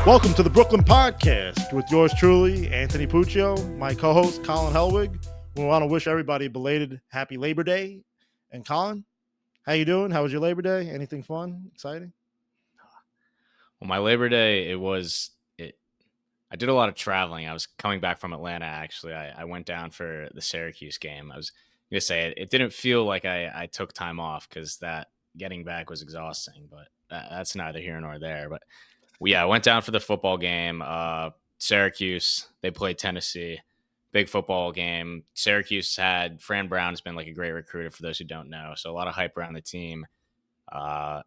Welcome to the Brooklyn Podcast with yours truly, Anthony Puccio, my co-host Colin Helwig. We want to wish everybody a belated Happy Labor Day. And Colin, how you doing? How was your Labor Day? Anything fun, exciting? Well, my Labor Day, I did a lot of traveling. I was coming back from Atlanta, actually. I went down for the Syracuse game. I was going to say it didn't feel like I took time off because that getting back was exhausting, but that's neither here nor there. But I went down for the football game. Syracuse, they played Tennessee. Big football game. Syracuse had Fran Brown has been like a great recruiter for those who don't know. So a lot of hype around the team. But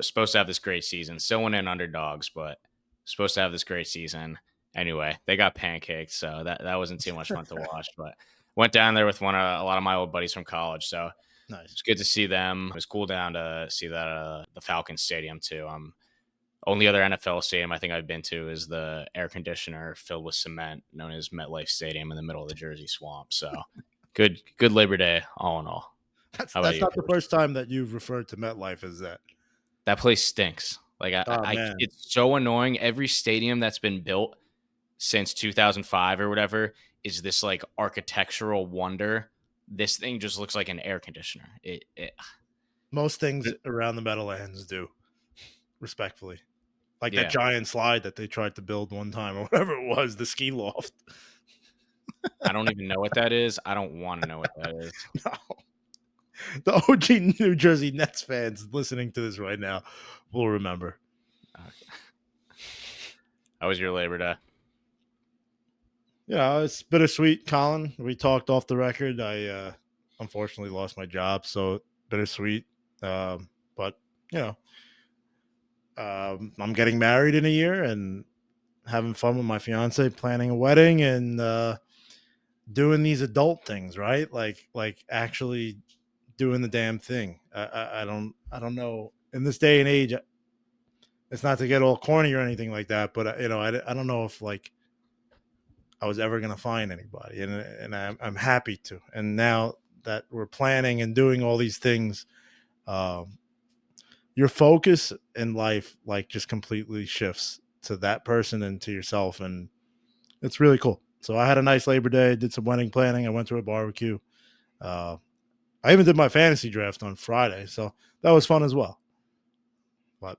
supposed to have this great season. Still went in underdogs, but supposed to have this great season. Anyway, they got pancaked, so that wasn't too much fun to watch. But went down there with a lot of my old buddies from college, so Nice. it's good to see them. It was cool down to see that the Falcons Stadium too. Only other NFL stadium I think I've been to is the air conditioner filled with cement, known as MetLife Stadium in the middle of the Jersey swamp. So good Labor Day, all in all. That's not the first time that you've referred to MetLife as that. That place stinks. Like it's so annoying. Every stadium that's been built since 2005 or whatever is this like architectural wonder. This thing just looks like an air conditioner. Most things around the Meadowlands do, respectfully. Like that giant slide that they tried to build one time or whatever it was, the ski loft. I don't even know what that is. I don't want to know what that is. No. The OG New Jersey Nets fans listening to this right now will remember. How was your Labor Day? Yeah, it's bittersweet, Colin. We talked off the record. I unfortunately lost my job, so bittersweet. But, I'm getting married in a year and having fun with my fiance, planning a wedding and doing these adult things, right? Like actually doing the damn thing. I don't know. In this day and age, it's not to get all corny or anything like that, but I don't know if like I was ever going to find anybody, and I'm happy to. And now that we're planning and doing all these things, your focus in life like just completely shifts to that person and to yourself, and it's really cool. So I had a nice Labor Day, did some wedding planning. I went to a barbecue. I even did my fantasy draft on Friday, so that was fun as well. But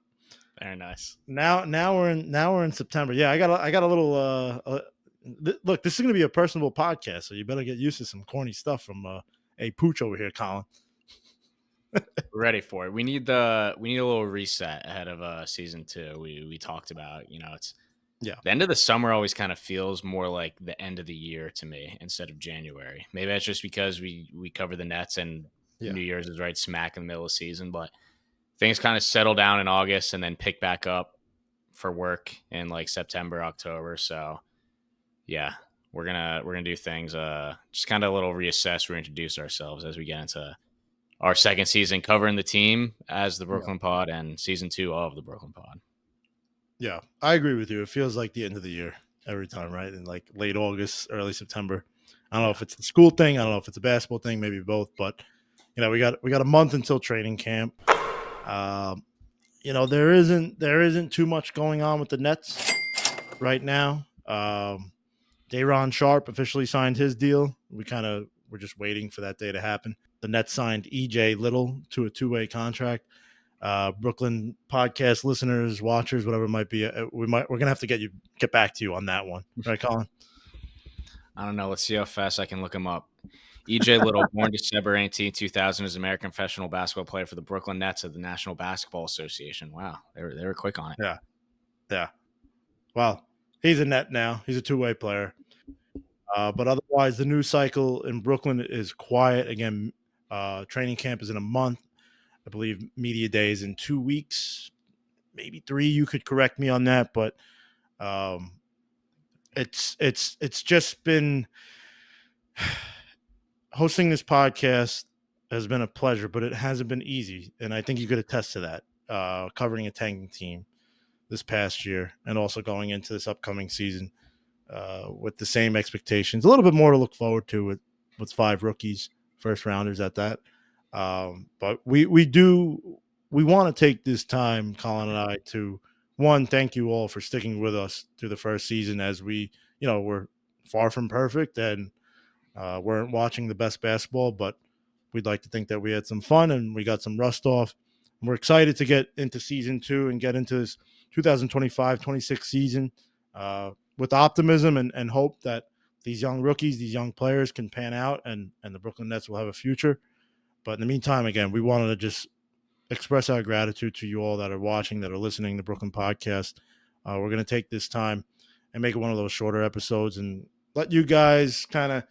very nice. Now we're in September. Yeah, I got a little. Look, this is going to be a personable podcast, so you better get used to some corny stuff from a pooch over here, Colin. We're ready for it. We need a little reset ahead of season 2. We talked about. It's the end of the summer always kind of feels more like the end of the year to me instead of January. Maybe that's just because we cover the Nets and New Year's is right smack in the middle of the season, but things kind of settle down in August and then pick back up for work in like September, October. So yeah, we're gonna do things. Just kind of a little reassess, reintroduce ourselves as we get into our second season covering the team as the Brooklyn Pod and season 2 of the Brooklyn Pod. Yeah, I agree with you. It feels like the end of the year every time, right? In like late August, early September. I don't know if it's the school thing. I don't know if it's a basketball thing, maybe both. But we got a month until training camp. There isn't too much going on with the Nets right now. Day'Ron Sharpe officially signed his deal. We're just waiting for that day to happen. The Nets signed EJ Little to a 2-way contract. Brooklyn podcast listeners, watchers, whatever it might be, we're gonna have to get back to you on that one, right, Colin? I don't know. Let's see how fast I can look him up. EJ Little, born December 18, 2000, is an American professional basketball player for the Brooklyn Nets of the National Basketball Association. Wow, they were quick on it. Yeah. Well, he's a Net now. He's a 2-way player. But otherwise, the news cycle in Brooklyn is quiet. Again, training camp is in a month. I believe media day is in 2 weeks, maybe 3. You could correct me on that, but it's just been hosting this podcast has been a pleasure, but it hasn't been easy, and I think you could attest to that. Covering a tanking team this past year, and also going into this upcoming season with the same expectations, a little bit more to look forward to with 5 rookies, first rounders at that. But we want to take this time, Colin and I, to one, thank you all for sticking with us through the first season as we, we're far from perfect and weren't watching the best basketball, but we'd like to think that we had some fun and we got some rust off. And we're excited to get into season two and get into this 2025-26 season with optimism and hope that these young rookies, these young players can pan out and the Brooklyn Nets will have a future. But in the meantime, again, we wanted to just express our gratitude to you all that are watching, that are listening to Brooklyn Podcast. We're going to take this time and make it one of those shorter episodes and let you guys kind of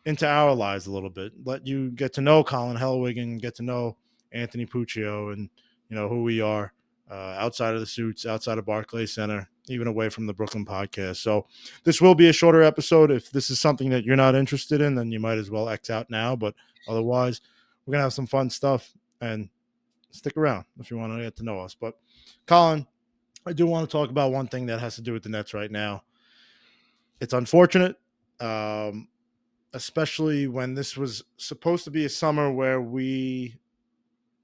into our lives a little bit. Let you get to know Colin Hellwig and get to know Anthony Puccio and who we are outside of the suits, outside of Barclays Center, even away from the Brooklyn Podcast. So this will be a shorter episode. If this is something that you're not interested in, then you might as well X out now. But otherwise, we're gonna have some fun stuff and stick around if you want to get to know us. But Colin, I do want to talk about one thing that has to do with the Nets right now. It's unfortunate. Especially when this was supposed to be a summer where we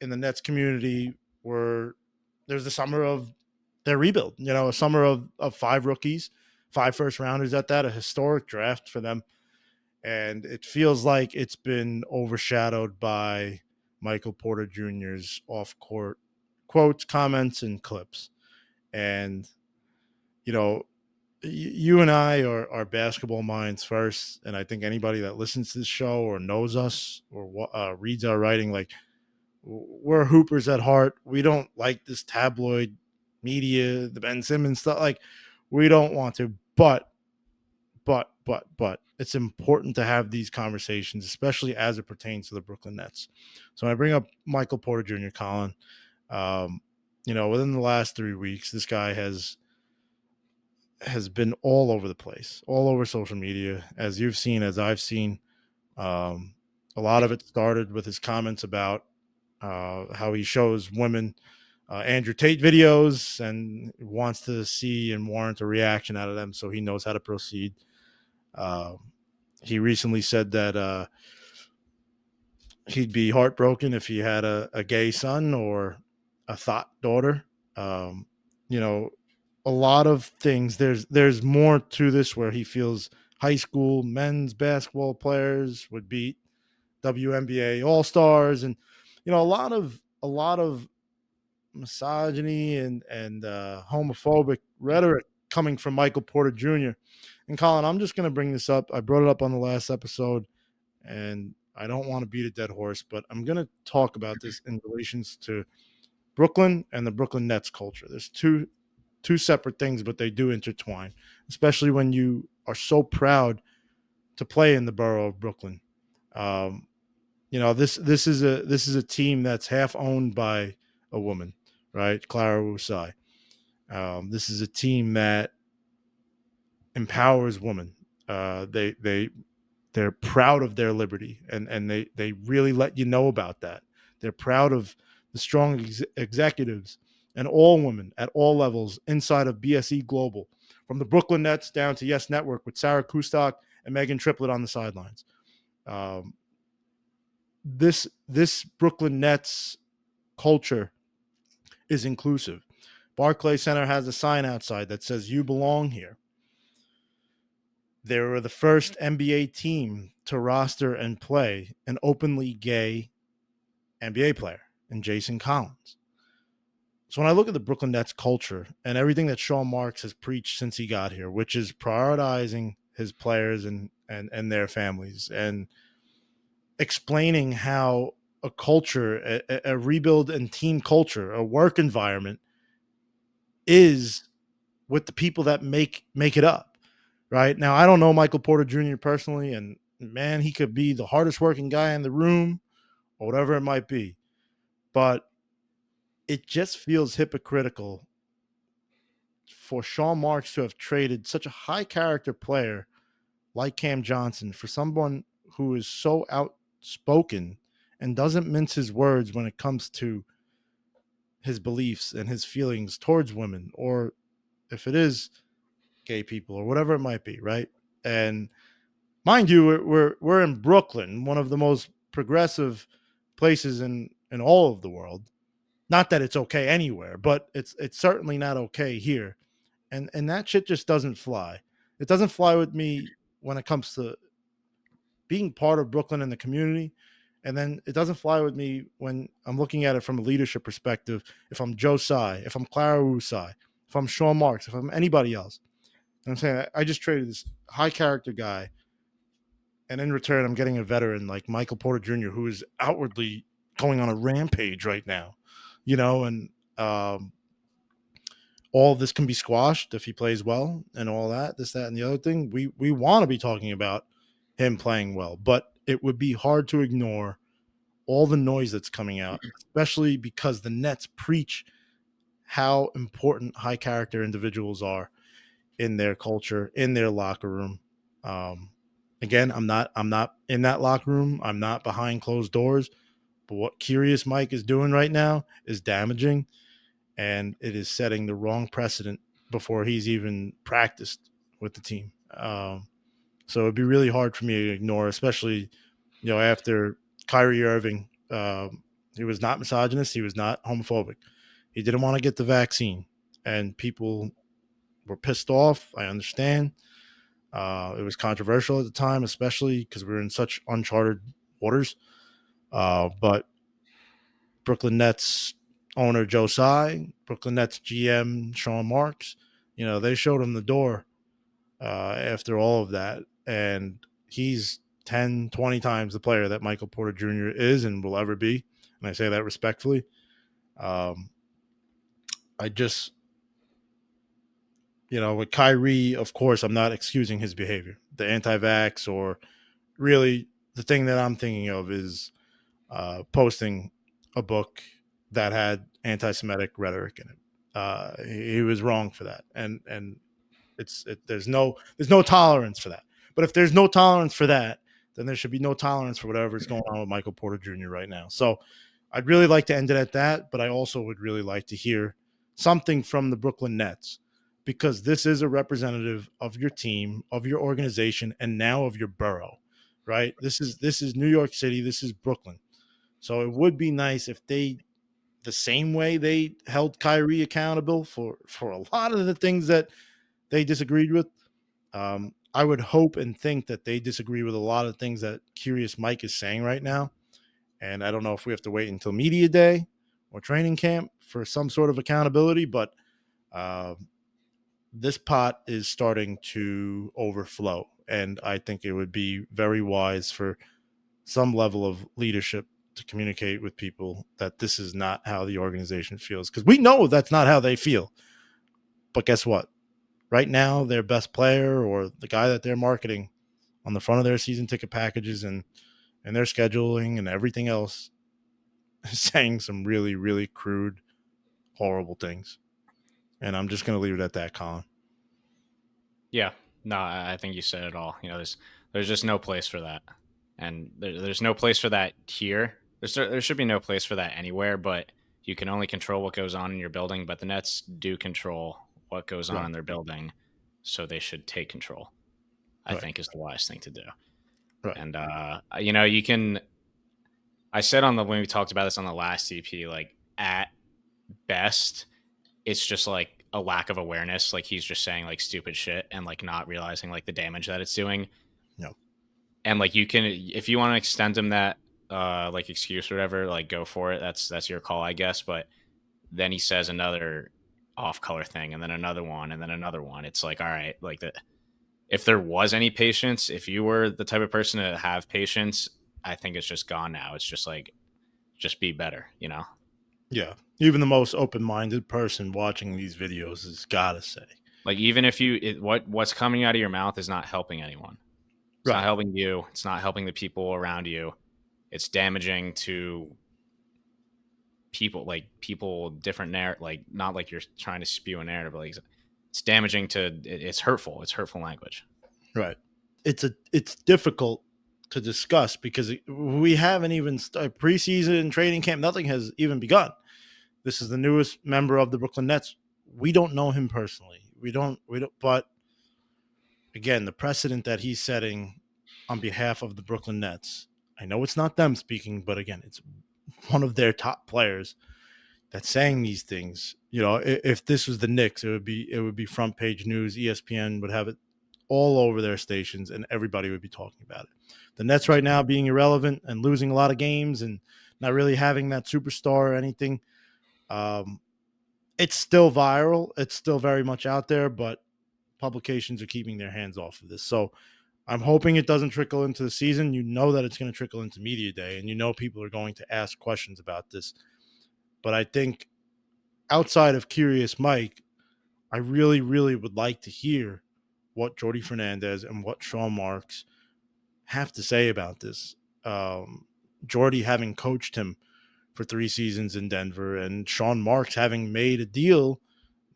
in the Nets community there's the summer of their rebuild, a summer of five rookies, five first rounders at that, a historic draft for them. And it feels like it's been overshadowed by Michael Porter Jr.'s off court quotes, comments, and clips. And, you and I are basketball minds first, and I think anybody that listens to this show or knows us or reads our writing, like we're hoopers at heart. We don't like this tabloid media, the Ben Simmons stuff. Like we don't want to, but it's important to have these conversations, especially as it pertains to the Brooklyn Nets. So when I bring up Michael Porter Jr., Colin, within the last 3 weeks, this guy has been all over the place, all over social media, as you've seen, as I've seen. A lot of it started with his comments about how he shows women Andrew Tate videos and wants to see and warrant a reaction out of them so he knows how to proceed. He recently said that he'd be heartbroken if he had a gay son or a thought daughter. A lot of things. There's more to this where he feels high school men's basketball players would beat WNBA All-Stars, and a lot of misogyny and homophobic rhetoric coming from Michael Porter Jr. And Colin, I'm just going to bring this up. I brought it up on the last episode, and I don't want to beat a dead horse, but I'm going to talk about this in relations to Brooklyn and the Brooklyn Nets culture. There's two separate things, but they do intertwine, especially when you are so proud to play in the borough of Brooklyn. This is a team that's half owned by a woman, right? Clara Usai. This is a team that empowers women. They're proud of their liberty, and they really let you know about that. They're proud of the strong executives and all women at all levels inside of BSE Global, from the Brooklyn Nets down to Yes Network with Sarah Kustok and Megan Triplett on the sidelines. This Brooklyn Nets culture is inclusive. Barclays Center has a sign outside that says "You belong here." They were the first NBA team to roster and play an openly gay NBA player in Jason Collins. So when I look at the Brooklyn Nets culture and everything that Sean Marks has preached since he got here, which is prioritizing his players and their families and explaining how a culture, a rebuild and team culture, a work environment is with the people that make it up. Right now, I don't know Michael Porter Jr. personally, and man, he could be the hardest working guy in the room or whatever it might be. But it just feels hypocritical for Sean Marks to have traded such a high character player like Cam Johnson for someone who is so outspoken and doesn't mince his words when it comes to his beliefs and his feelings towards women, or if it is gay people or whatever it might be, right? And mind you, we're in Brooklyn, one of the most progressive places in all of the world. Not that it's okay anywhere, but it's certainly not okay here. And that shit just doesn't fly. It doesn't fly with me when it comes to being part of Brooklyn and the community. And then it doesn't fly with me when I'm looking at it from a leadership perspective. If I'm Joe Tsai, if I'm Clara Usai, if I'm Sean Marks, if I'm anybody else, and I'm saying I just traded this high character guy, and in return, I'm getting a veteran like Michael Porter Jr., who is outwardly going on a rampage right now, and um, all of this can be squashed if he plays well and all that, this, that, and the other thing. We want to be talking about him playing well, but it would be hard to ignore all the noise that's coming out, especially because the Nets preach how important high character individuals are in their culture, in their locker room. Um, Again, I'm not in that locker room. I'm not behind closed doors. But what Curious Mike is doing right now is damaging, and it is setting the wrong precedent before he's even practiced with the team. So it'd be really hard for me to ignore, especially after Kyrie Irving. He was not misogynist. He was not homophobic. He didn't want to get the vaccine, and people were pissed off. I understand. It was controversial at the time, especially because we were in such uncharted waters. But Brooklyn Nets owner Joe Tsai, Brooklyn Nets GM Sean Marks, they showed him the door after all of that. And he's 10, 20 times the player that Michael Porter Jr. is and will ever be. And I say that respectfully. I just, with Kyrie, of course, I'm not excusing his behavior, the anti vax, or really the thing that I'm thinking of is posting a book that had anti-Semitic rhetoric in it. He was wrong for that, and there's no tolerance for that. But if there's no tolerance for that, then there should be no tolerance for whatever is going on with Michael Porter Jr. right now. So I'd really like to end it at that, but I also would really like to hear something from the Brooklyn Nets, because this is a representative of your team, of your organization, and now of your borough, right? This is New York City, this is Brooklyn. So it would be nice if they, the same way they held Kyrie accountable for a lot of the things that they disagreed with. I would hope and think that they disagree with a lot of things that Curious Mike is saying right now. And I don't know if we have to wait until media day or training camp for some sort of accountability, but uh, this pot is starting to overflow. And I think it would be very wise for some level of leadership to communicate with people that this is not how the organization feels. Because we know that's not how they feel. But guess what? Right now, their best player or the guy that they're marketing on the front of their season ticket packages and their scheduling and everything else is saying some really, really crude, horrible things. And I'm just going to leave it at that, Colin. Yeah, no, I think you said it all. There's just no place for that, and there's no place for that here. There should be no place for that anywhere. But you can only control what goes on in your building. But the Nets do control what goes on Right. in their building, so they should take control. I Right. think is the wise thing to do. Right. And you can. I said when we talked about this on the last EP, like at best, it's just like a lack of awareness. Like he's just saying like stupid shit and like not realizing like the damage that it's doing. No. And like you can, if you want to extend him that like excuse or whatever, like go for it. That's your call, I guess. But then he says another off color thing and then another one and then another one. It's like, all right, like if there was any patience, if you were the type of person to have patience, I think it's just gone now. It's just like, just be better, you know? Yeah. Even the most open-minded person watching these videos has got to say. Like even if what's coming out of your mouth is not helping anyone. It's not Right. helping you. It's not helping the people around you. It's damaging to people, like people different narrative, like not like you're trying to spew a narrative, but like it's damaging to it's hurtful. It's hurtful language. Right. It's difficult to discuss because we haven't even started preseason training camp. Nothing has even begun. This is the newest member of the Brooklyn Nets. We don't know him personally. We don't. But again, the precedent that he's setting on behalf of the Brooklyn Nets. I know it's not them speaking, but again, it's one of their top players. that's saying these things. You know, if this was the Knicks, it would be front page news. ESPN would have it all over their stations, and everybody would be talking about it. The Nets right now being irrelevant and losing a lot of games and not really having that superstar or anything. Um, it's still viral. It's still very much out there, but publications are keeping their hands off of this. So I'm hoping it doesn't trickle into the season. You know that it's going to trickle into media day, and you know people are going to ask questions about this. But I think outside of Curious Mike, I really, really would like to hear what Jordy Fernandez and what Sean Marks have to say about this. Jordy having coached him for 3 seasons in Denver, and Sean Marks having made a deal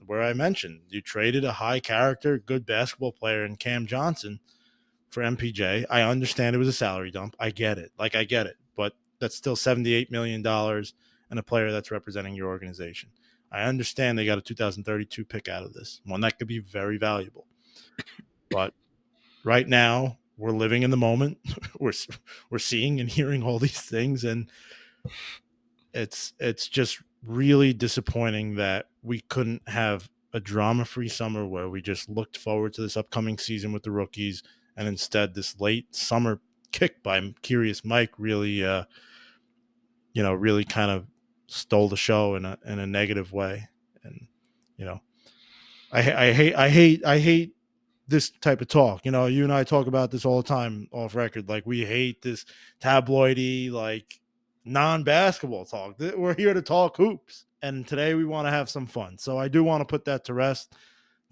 where I mentioned you traded a high character, good basketball player in Cam Johnson for MPJ. I understand it was a salary dump. I get it. I get it. But that's still $78 million and a player that's representing your organization. I understand they got a 2032 pick out of this, one that could be very valuable. But right now, we're living in the moment. we're seeing and hearing all these things, and it's just really disappointing that we couldn't have a drama-free summer where we just looked forward to this upcoming season with the rookies, and instead this late summer kick by Curious Mike really really kind of stole the show in a negative way. And you know, I hate this type of talk. You know, you and I talk about this all the time off record. Like, we hate this tabloidy, like, non-basketball talk. We're here to talk hoops, and today we want to have some fun. So I do want to put that to rest.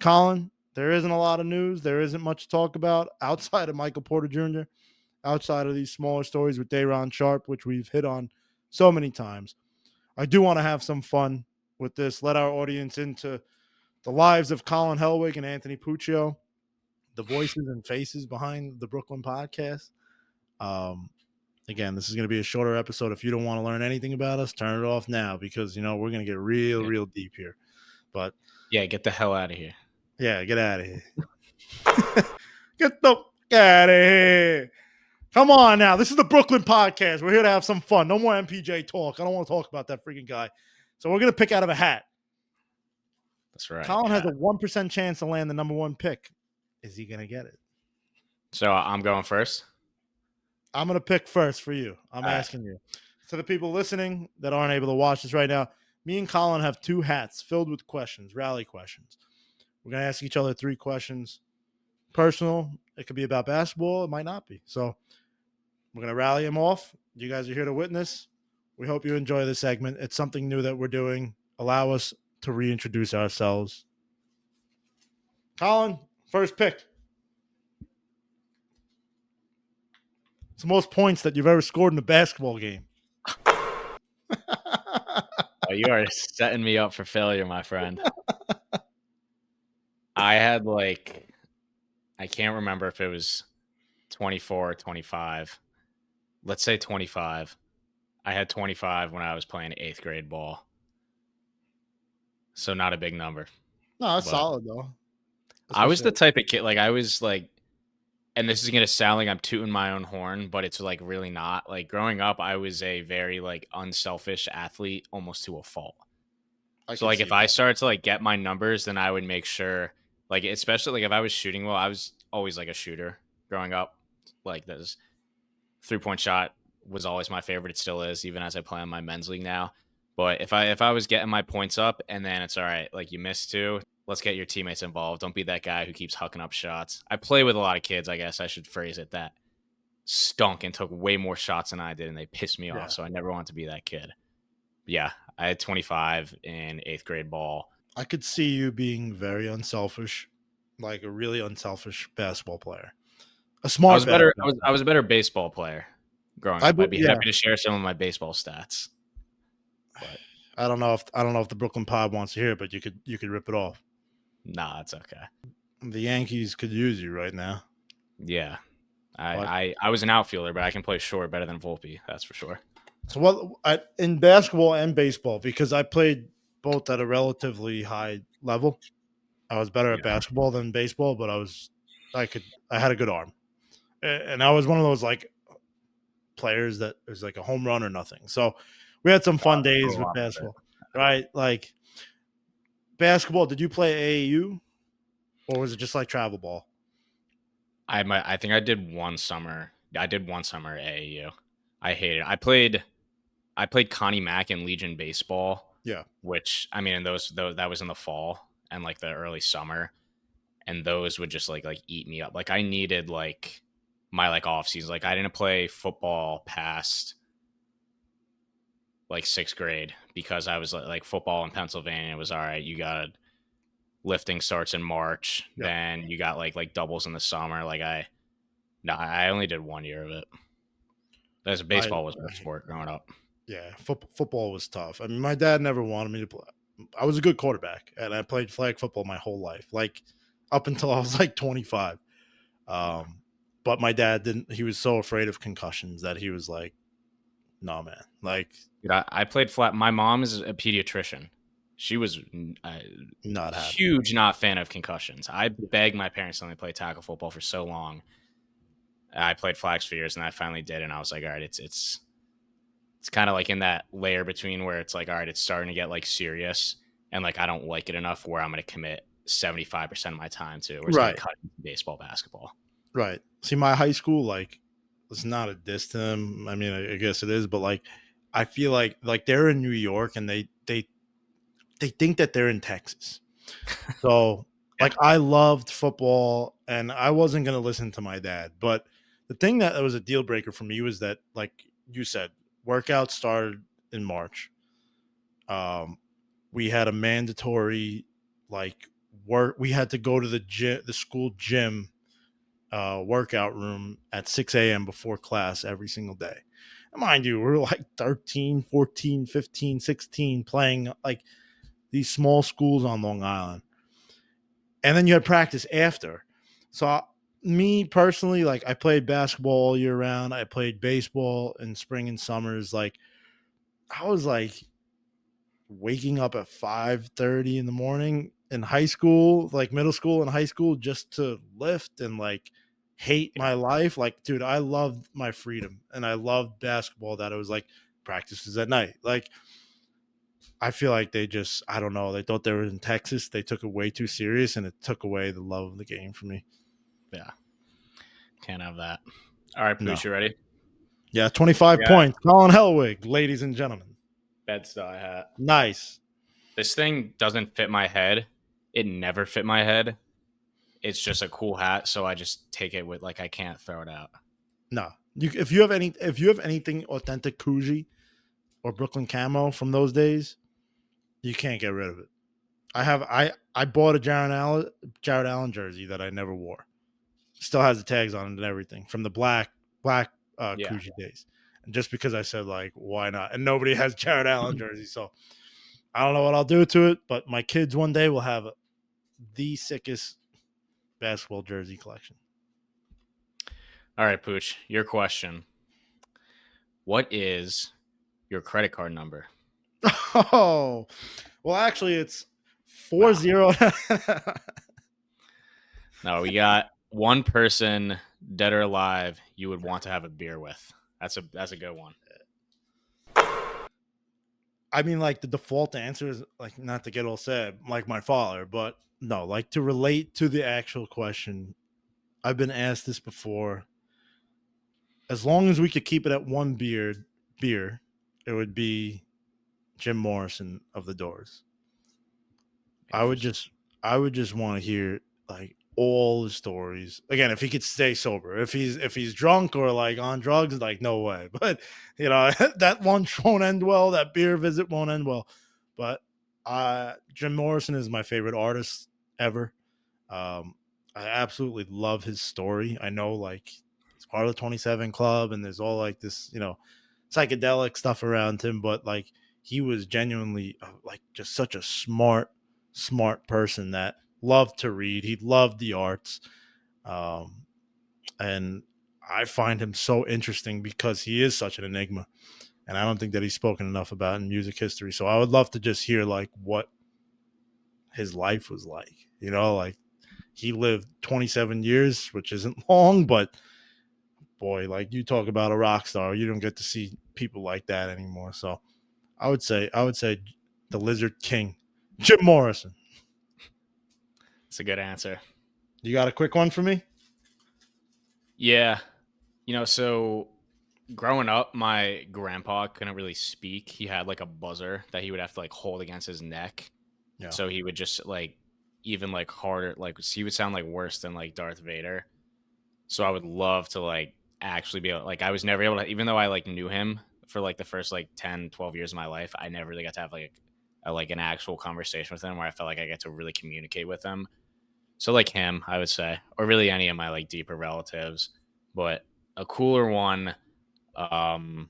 Colin, there isn't a lot of news. There isn't much to talk about outside of Michael Porter Jr., outside of these smaller stories with Day'Ron Sharpe, which we've hit on so many times. I do want to have some fun with this. Let our audience into the lives of Colin Helwig and Anthony Puccio, the voices and faces behind the Brooklyn podcast. Again, this is going to be a shorter episode. If you don't want to learn anything about us, turn it off now, because, we're going to get real deep here. But yeah, get the hell out of here. Yeah, get out of here. Get the fuck out of here. Come on now. This is the Brooklyn podcast. We're here to have some fun. No more MPJ talk. I don't want to talk about that freaking guy. So we're going to pick out of a hat. That's right. Colin has a 1% chance to land the number 1 pick. Is he going to get it? So I'm going first? I'm going to pick first for you. I'm asking you. To the people listening that aren't able to watch this right now, me and Colin have 2 hats filled with questions, rally questions. We're going to ask each other 3 questions. Personal. It could be about basketball. It might not be. So we're going to rally them off. You guys are here to witness. We hope you enjoy this segment. It's something new that we're doing. Allow us to reintroduce ourselves. Colin, first pick. It's the most points that you've ever scored in a basketball game. Oh, you are setting me up for failure, my friend. I had I can't remember if it was 24 or 25. Let's say 25. I had 25 when I was playing 8th grade ball. So not a big number. No, that's solid, though. I was the type of kid, I was and this is going to sound like I'm tooting my own horn, but it's really not. Growing up, I was a very unselfish athlete, almost to a fault. So if I started to get my numbers, then I would make sure, especially if I was shooting well, I was always a shooter growing up. This 3-point shot was always my favorite. It still is, even as I play on my men's league now. But if I was getting my points up, and then it's all right, you missed 2, let's get your teammates involved. Don't be that guy who keeps hucking up shots. I play with a lot of kids, I guess I should phrase it, that stunk and took way more shots than I did, and they pissed me off. So I never wanted to be that kid. But yeah, I had 25 in 8th grade ball. I could see you being very unselfish, a really unselfish basketball player. A smart. I was a better baseball player growing up. I'd be happy to share some of my baseball stats. But I don't know if the Brooklyn Pod wants to hear it, but you could rip it off. Nah, it's okay. The Yankees could use you right now. Yeah. I was an outfielder, but I can play short better than Volpe, that's for sure. So in basketball and baseball, because I played both at a relatively high level, I was better at basketball than baseball, but I had a good arm. And I was one of those players that was a home run or nothing. So we had some fun days with basketball. right? Like basketball, did you play AAU or was it just like travel ball? I think I did one summer. I did one summer AAU. I hated it. I played Connie Mack and Legion baseball, Yeah. which I mean, and those that was in the fall and like the early summer, and those would just like eat me up. Like I needed like my like off season. Like I didn't play football past like sixth grade because I was like football in Pennsylvania was all right. You got lifting starts in March, Yeah. then you got like doubles in the summer. No, I only did 1 year of it. As I, baseball was my I sport growing up. yeah, football was tough. I mean, my dad never wanted me to play. I was a good quarterback, and I played flag football my whole life, like up until I was like 25. Um, but my dad didn't. He was so afraid of concussions that he was like, "No, man, like Dude, I played flat. My mom is a pediatrician. She was a not happening." huge not fan of concussions. I begged my parents to let me play tackle football for so long. I played flags for years, and I finally did, and I was like, all right, it's kind of like in that layer between where it's like, all right, it's starting to get like serious, and like I don't like it enough where I'm going to commit 75% of my time to, or it's going to Right, cut into baseball, basketball. right. See, my high school, like, it's not a diss to them. I mean, I guess it is, but like, I feel like they're in New York and they think that they're in Texas. So, Yeah, like, I loved football, and I wasn't gonna listen to my dad. But the thing that was a deal breaker for me was that, like you said, workout started in March. Um, we had a mandatory like work. We had to go to the school gym workout room at 6 a.m. before class every single day. And mind you, we were like 13, 14, 15, 16 playing like these small schools on Long Island, and then you had practice after. So me personally, like I played basketball all year round. I played baseball in spring and summers. Like I was like waking up at 5:30 in the morning in high school, like middle school and high school, just to lift and like hate yeah. my life. Like, dude, I loved my freedom and I loved basketball. That it was like practices at night. Like I feel like they just, I don't know, they thought they were in Texas. They took it way too serious and it took away the love of the game for me. Yeah, can't have that. All right, No. Pooch, you ready? Yeah, 25 Yeah, points. Colin Hellwig, ladies and gentlemen. Bed-Stuy hat. Nice. This thing doesn't fit my head. It never fit my head. It's just a cool hat, so I just take it with like I can't throw it out. No. If you have anything authentic Coogee or Brooklyn camo from those days, you can't get rid of it. I bought a Jared Allen jersey that I never wore. Still has the tags on it and everything from the black Yeah. Coogee days. And just because I said like why not? And nobody has Jared Allen jersey, so I don't know what I'll do to it, but my kids one day will have the sickest basketball jersey collection. All right, Pooch, your question. What is your credit card number? Oh, well, actually, it's four No. zero. No, we got one person, dead or alive, you would want to have a beer with. That's a good one. I mean, like the default answer is like not to get all sad, like my father, but no, like to relate to the actual question. I've been asked this before. As long as we could keep it at one beer, it would be Jim Morrison of the Doors. I would Interesting. just I would just want to hear like all the stories. Again, if he could stay sober. If he's drunk or like on drugs, like no way. But that lunch won't end well, that beer visit won't end well. But Jim Morrison is my favorite artist ever. Um I absolutely love his story. I know like he's part of the 27 club and there's all like this, psychedelic stuff around him, but like he was genuinely like just such a smart person that loved to read. He loved the arts. Um, and I find him so interesting because he is such an enigma. And I don't think that he's spoken enough about in music history. So I would love to just hear like what his life was like. Like he lived 27 years, which isn't long, but boy, like you talk about a rock star, you don't get to see people like that anymore. So I would say the Lizard King, Jim Morrison. It's a good answer. You got a quick one for me? Yeah. So growing up, my grandpa couldn't really speak. He had like a buzzer that he would have to like hold against his neck. Yeah. So he would just like even like harder, like he would sound like worse than like Darth Vader. So I would love to like actually be able, like I was never able to, even though I like knew him for like the first like 10, 12 years of my life, I never really got to have like an actual conversation with him where I felt like I get to really communicate with him. So like him, I would say, or really any of my like deeper relatives, but a cooler one. Um,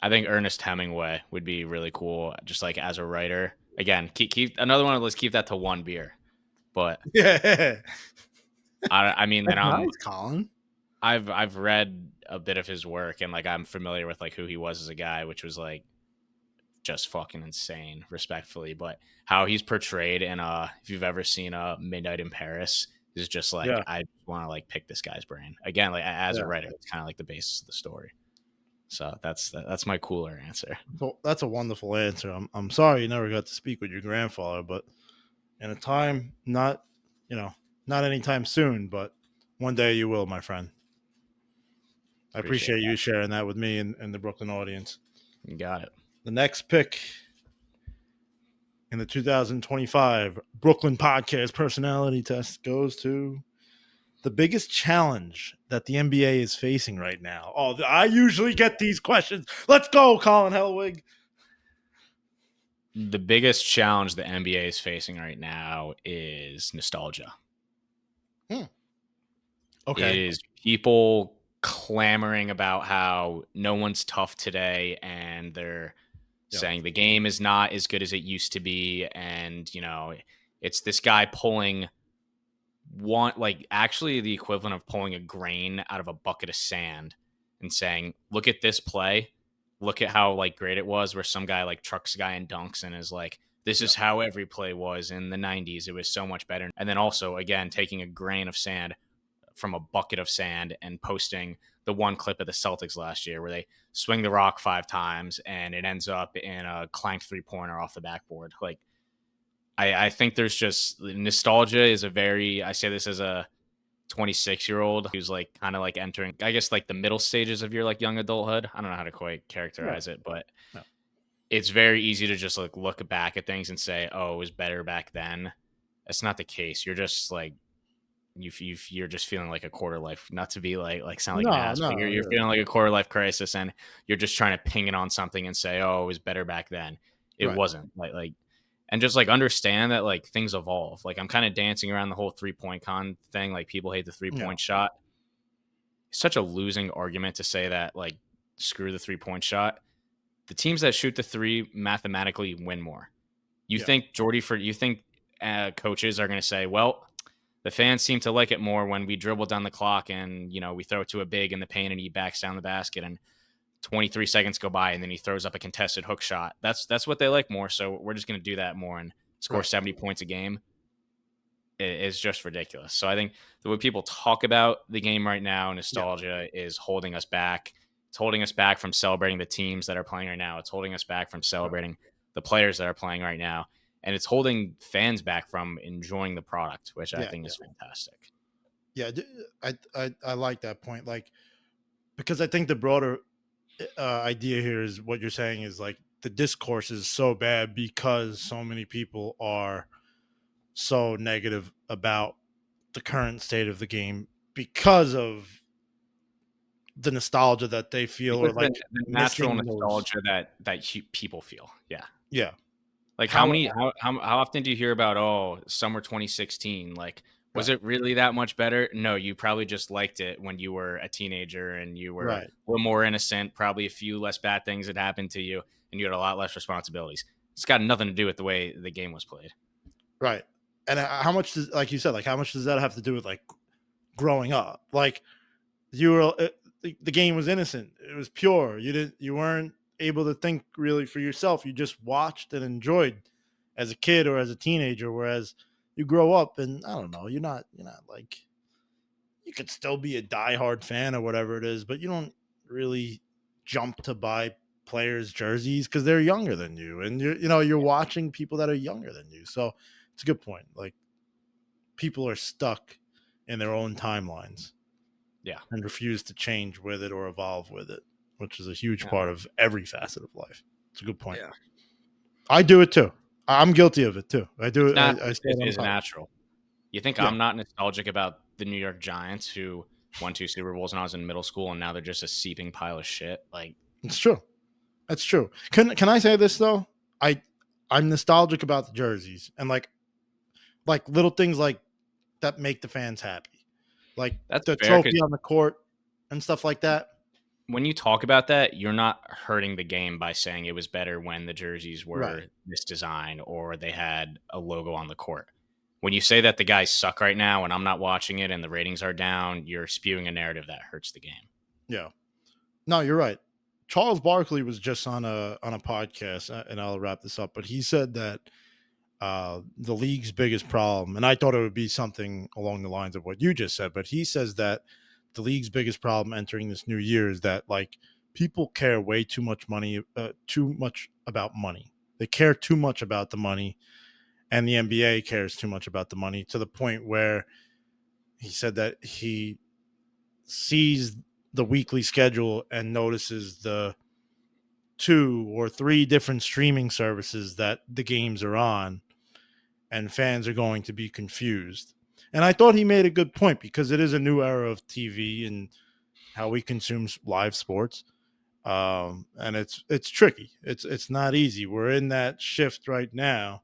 I think Ernest Hemingway would be really cool, just like as a writer. Again, keep another one. Let's keep that to one beer. But Yeah. I mean, then That's nice, Colin. I've read a bit of his work and like I'm familiar with like who he was as a guy, which was like just fucking insane, respectfully. But how he's portrayed in if you've ever seen Midnight in Paris, is just like Yeah. I want to like pick this guy's brain again. Like as a Yeah. writer, it's kind of like the basis of the story. So that's my cooler answer. So that's a wonderful answer. I'm sorry you never got to speak with your grandfather, but in a time not not anytime soon, but one day you will, my friend. I appreciate you sharing that with me and the Brooklyn audience. You got it. The next pick in the 2025 Brooklyn Podcast Personality Test goes to the biggest challenge that the NBA is facing right now. Oh, I usually get these questions. Let's go, Colin Hellwig. The biggest challenge the NBA is facing right now is nostalgia. Okay. It is people clamoring about how no one's tough today and they're saying the game is not as good as it used to be. And, it's this guy pulling actually the equivalent of pulling a grain out of a bucket of sand and saying, look at this play. Look at how like great it was, where some guy like trucks a guy and dunks and is like, this is how every play was in the 90s. It was so much better. And then also, again, taking a grain of sand from a bucket of sand and posting the one clip of the Celtics last year where they swing the rock 5 times and it ends up in a clanked 3-pointer off the backboard. Like, I think there's just nostalgia is I say this as a 26-year-old who's like kind of like entering, I guess, like the middle stages of your like young adulthood. I don't know how to quite characterize it, but it's very easy to just like look back at things and say, oh, it was better back then. That's not the case. You're just like, you're just feeling like a quarter life, not to be like sound like an ass, but you're feeling like a quarter life crisis, and you're just trying to ping it on something and say, oh, it was better back then. It wasn't like, and just like understand that like things evolve. Like I'm kind of dancing around the whole 3-point con thing. Like people hate the 3-point shot. It's such a losing argument to say that like screw the 3-point shot. The teams that shoot the 3 mathematically win more. You think coaches are going to say, well, the fans seem to like it more when we dribble down the clock and, we throw it to a big in the paint and he backs down the basket and 23 seconds go by and then he throws up a contested hook shot. That's what they like more. So we're just going to do that more and score 70 points a game. It's just ridiculous. So I think the way people talk about the game right now, nostalgia is holding us back. It's holding us back from celebrating the teams that are playing right now. It's holding us back from celebrating the players that are playing right now. And it's holding fans back from enjoying the product, which I think is fantastic. Yeah, I like that point. Like, because I think the broader idea here is what you're saying is like the discourse is so bad because so many people are so negative about the current state of the game because of the nostalgia that they feel, or like the natural nostalgia that people feel. Yeah. Like how often do you hear about summer 2016? Like, was it really that much better? No, you probably just liked it when you were a teenager and you were a little more innocent. Probably a few less bad things had happened to you, and you had a lot less responsibilities. It's got nothing to do with the way the game was played. Right. And how much does, like you said, like how much does that have to do with like growing up? Like you were, the game was innocent. It was pure. You weren't able to think really for yourself. You just watched and enjoyed as a kid or as a teenager. Whereas you grow up and I don't know, you're not like, you could still be a diehard fan or whatever it is, but you don't really jump to buy players' jerseys because they're younger than you, and you're watching people that are younger than you. So it's a good point. Like people are stuck in their own timelines Yeah. and refuse to change with it or evolve with it, which is a huge Yeah. part of every facet of life. It's a good point. Yeah. I do it too. I'm guilty of it too. I do It's it. not. I say it on It's top. natural. You think Yeah, I'm not nostalgic about the New York Giants who won 2 Super Bowls when I was in middle school, and now they're just a seeping pile of shit? Like, it's true. That's true. Can I say this though? I I'm nostalgic about the jerseys and like little things like that make the fans happy, like that's the fair because trophy on the court and stuff like that. when you talk about that, you're not hurting the game by saying it was better when the jerseys Right. were this design or they had a logo on the court. When you say that the guys suck right now and I'm not watching it and the ratings are down, you're spewing a narrative that hurts the game. Yeah. No, you're right. Charles Barkley was just on a podcast, and I'll wrap this up. But he said that the league's biggest problem, and I thought it would be something along the lines of what you just said, but he says that the league's biggest problem entering this new year is that like people care way too much about money. They care too much about the money, and the NBA cares too much about the money to the point where he said that he sees the weekly schedule and notices the 2 or 3 different streaming services that the games are on, and fans are going to be confused. And I thought he made a good point because it is a new era of TV and how we consume live sports. And it's tricky. It's not easy. We're in that shift right now,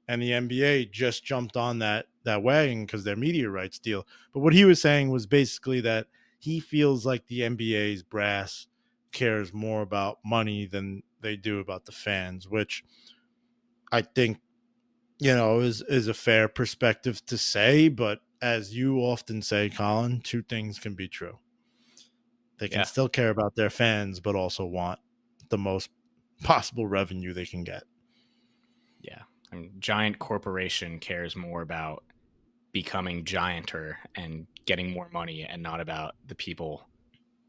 and the NBA just jumped on that wagon because their media rights deal. But what he was saying was basically that he feels like the NBA's brass cares more about money than they do about the fans, which I think is a fair perspective to say. But as you often say, Colin, two things can be true. They can Yeah. still care about their fans, but also want the most possible revenue they can get. Yeah. I mean, giant corporation cares more about becoming gianter and getting more money and not about the people.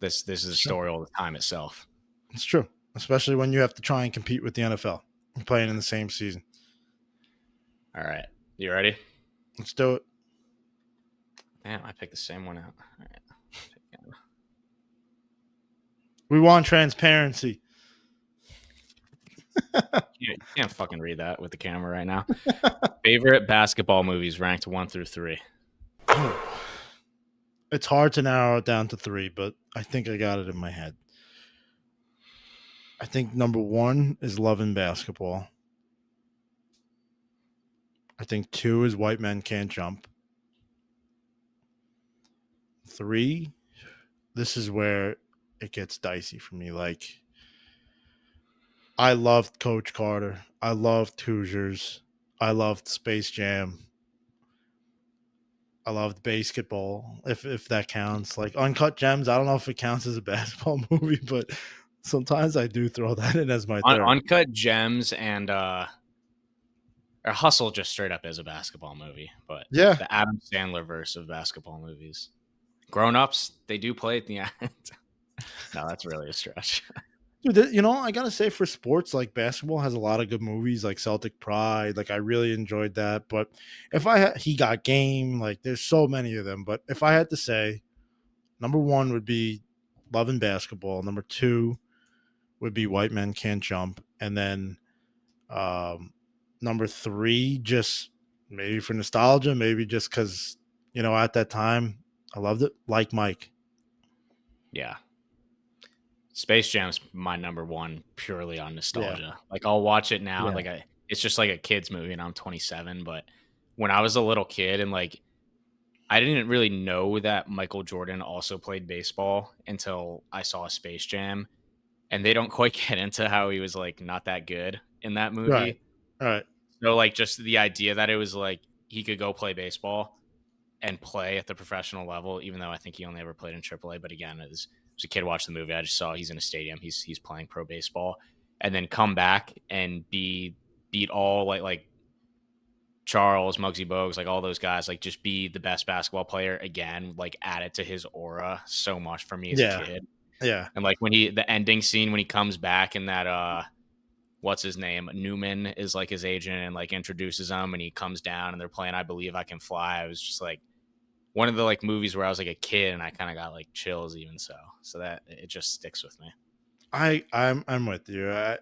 This is a Sure. story all the time itself. It's true, especially when you have to try and compete with the NFL. You're playing in the same season. All right. You ready? Let's do it. Damn, I picked the same one out. All right. We want transparency. You can't fucking read that with the camera right now. Favorite basketball movies ranked 1 through 3. It's hard to narrow it down to 3, but I think I got it in my head. I think number 1 is Love and Basketball. I think 2 is White Men Can't Jump. 3, this is where it gets dicey for me. Like, I loved Coach Carter. I loved Hoosiers. I loved Space Jam. I loved basketball, if that counts. Like Uncut Gems, I don't know if it counts as a basketball movie, but sometimes I do throw that in as my third. Uncut Gems and or Hustle just straight up is a basketball movie, but Yeah. the Adam Sandler verse of basketball movies. Grown Ups, they do play at the end. No, that's really a stretch. Dude, I gotta say for sports, like basketball has a lot of good movies, like Celtic Pride. Like I really enjoyed that. But if He Got Game, like there's so many of them. But if I had to say, number 1 would be Love and Basketball. Number 2 would be White Men Can't Jump, and then number 3, just maybe for nostalgia, maybe just because at that time I loved it. Like Mike. Yeah. Space Jam's my number 1 purely on nostalgia. Like I'll watch it now, Yeah. it's just like a kid's movie and I'm 27, but when I was a little kid and like I didn't really know that Michael Jordan also played baseball until I saw Space Jam, and they don't quite get into how he was like not that good in that Right. movie. Right. So like just the idea that it was like he could go play baseball and play at the professional level, even though I think he only ever played in AAA. But again, as a kid watching the movie, I just saw he's in a stadium, he's playing pro baseball, and then come back and beat all like Charles, Muggsy Bogues, like all those guys, like just be the best basketball player again, like added to his aura so much for me as a Yeah. kid. Yeah. And like when the ending scene when he comes back and that what's his name, Newman is like his agent and like introduces him, and he comes down and they're playing I Believe I Can Fly. I was just like one of the like movies where I was like a kid and I kind of got like chills even so that it just sticks with me. I'm with you. I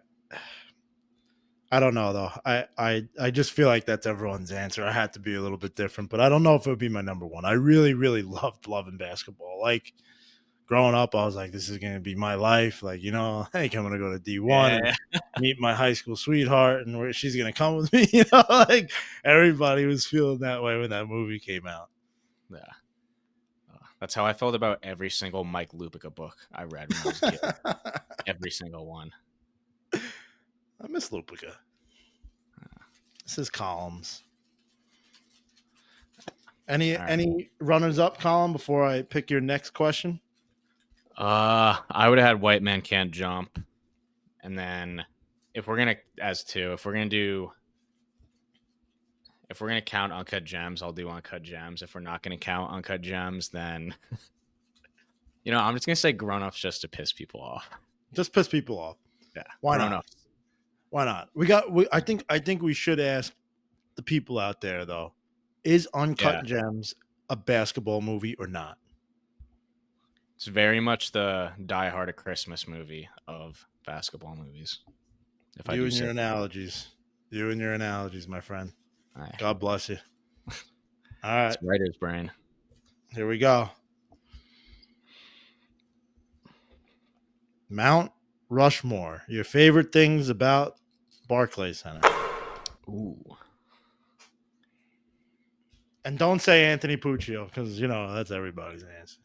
don't know though. I just feel like that's everyone's answer. I had to be a little bit different, but I don't know if it would be my number one. I really, really loved loving basketball. Like growing up, I was like, this is gonna be my life. Like, hey, I'm gonna go to D1 and Yeah. meet my high school sweetheart and where she's gonna come with me. Like everybody was feeling that way when that movie came out. Yeah. That's how I felt about every single Mike Lupica book I read when I was a kid. Every single one. I miss Lupica. This is columns. Any All right. any runners up column before I pick your next question? I would have had White Man Can't Jump. And then if we're gonna count Uncut Gems, I'll do Uncut Gems. If we're not gonna count Uncut Gems, then I'm just gonna say Grown Ups just to piss people off. Just piss people off. Yeah. Why Grown not? Ups. Why not? I think we should ask the people out there though. Is Uncut Gems a basketball movie or not? It's very much the Die Hard a Christmas movie of basketball movies. You and your analogies, my friend. Right. God bless you. All right. It's writer's brain. Here we go. Mount Rushmore. Your favorite things about Barclays Center. Ooh. And don't say Anthony Puccio because that's everybody's answer.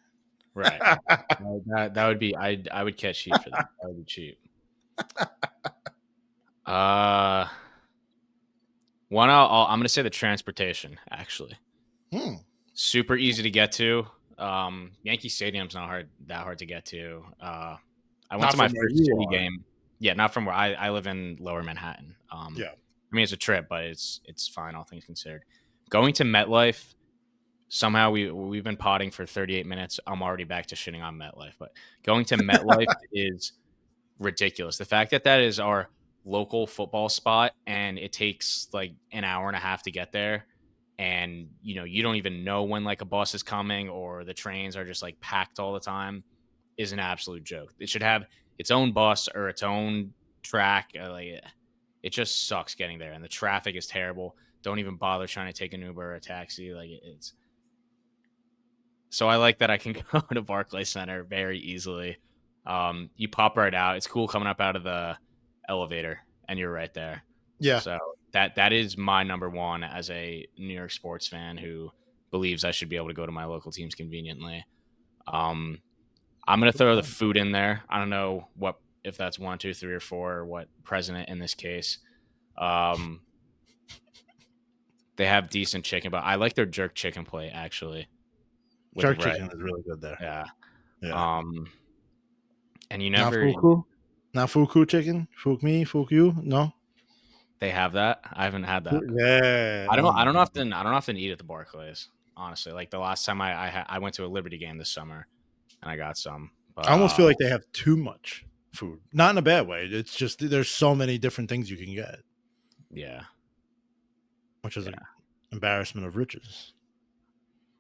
Right. that would be I would catch heat for that. That would be cheap. One I'm gonna say the transportation actually. Super easy to get to. Yankee Stadium's not that hard to get to. I went to my first City game. Yeah, not from where I live in Lower Manhattan. Yeah. I mean it's a trip, but it's fine, all things considered. Going to MetLife, somehow we've been potting for 38 minutes. I'm already back to shitting on MetLife, but going to MetLife is ridiculous. The fact that is our local football spot and it takes like an hour and a half to get there, and you don't even know when like a bus is coming or the trains are just like packed all the time, is an absolute joke. It should have its own bus or its own track. It just sucks getting there, and the traffic is terrible. Don't even bother trying to take an Uber or a taxi. Like it's. So I like that I can go to Barclays Center very easily. You pop right out. It's cool coming up out of the elevator, and you're right there. Yeah. So that is my number one as a New York sports fan who believes I should be able to go to my local teams conveniently. I'm gonna throw the food in there. I don't know if that's 1, 2, 3, or 4, or what president in this case. They have decent chicken, but I like their jerk chicken plate actually. Jerk chicken is really good there. Yeah. Yeah. And you never not fuku chicken? Fuck me, fuck you? No. They have that. I haven't had that. Yeah. I don't often eat at the Barclays, honestly. Like the last time I went to a Liberty game this summer and I got some. But, I almost feel like they have too much food. Not in a bad way. It's just there's so many different things you can get. Yeah. Which is an embarrassment of riches.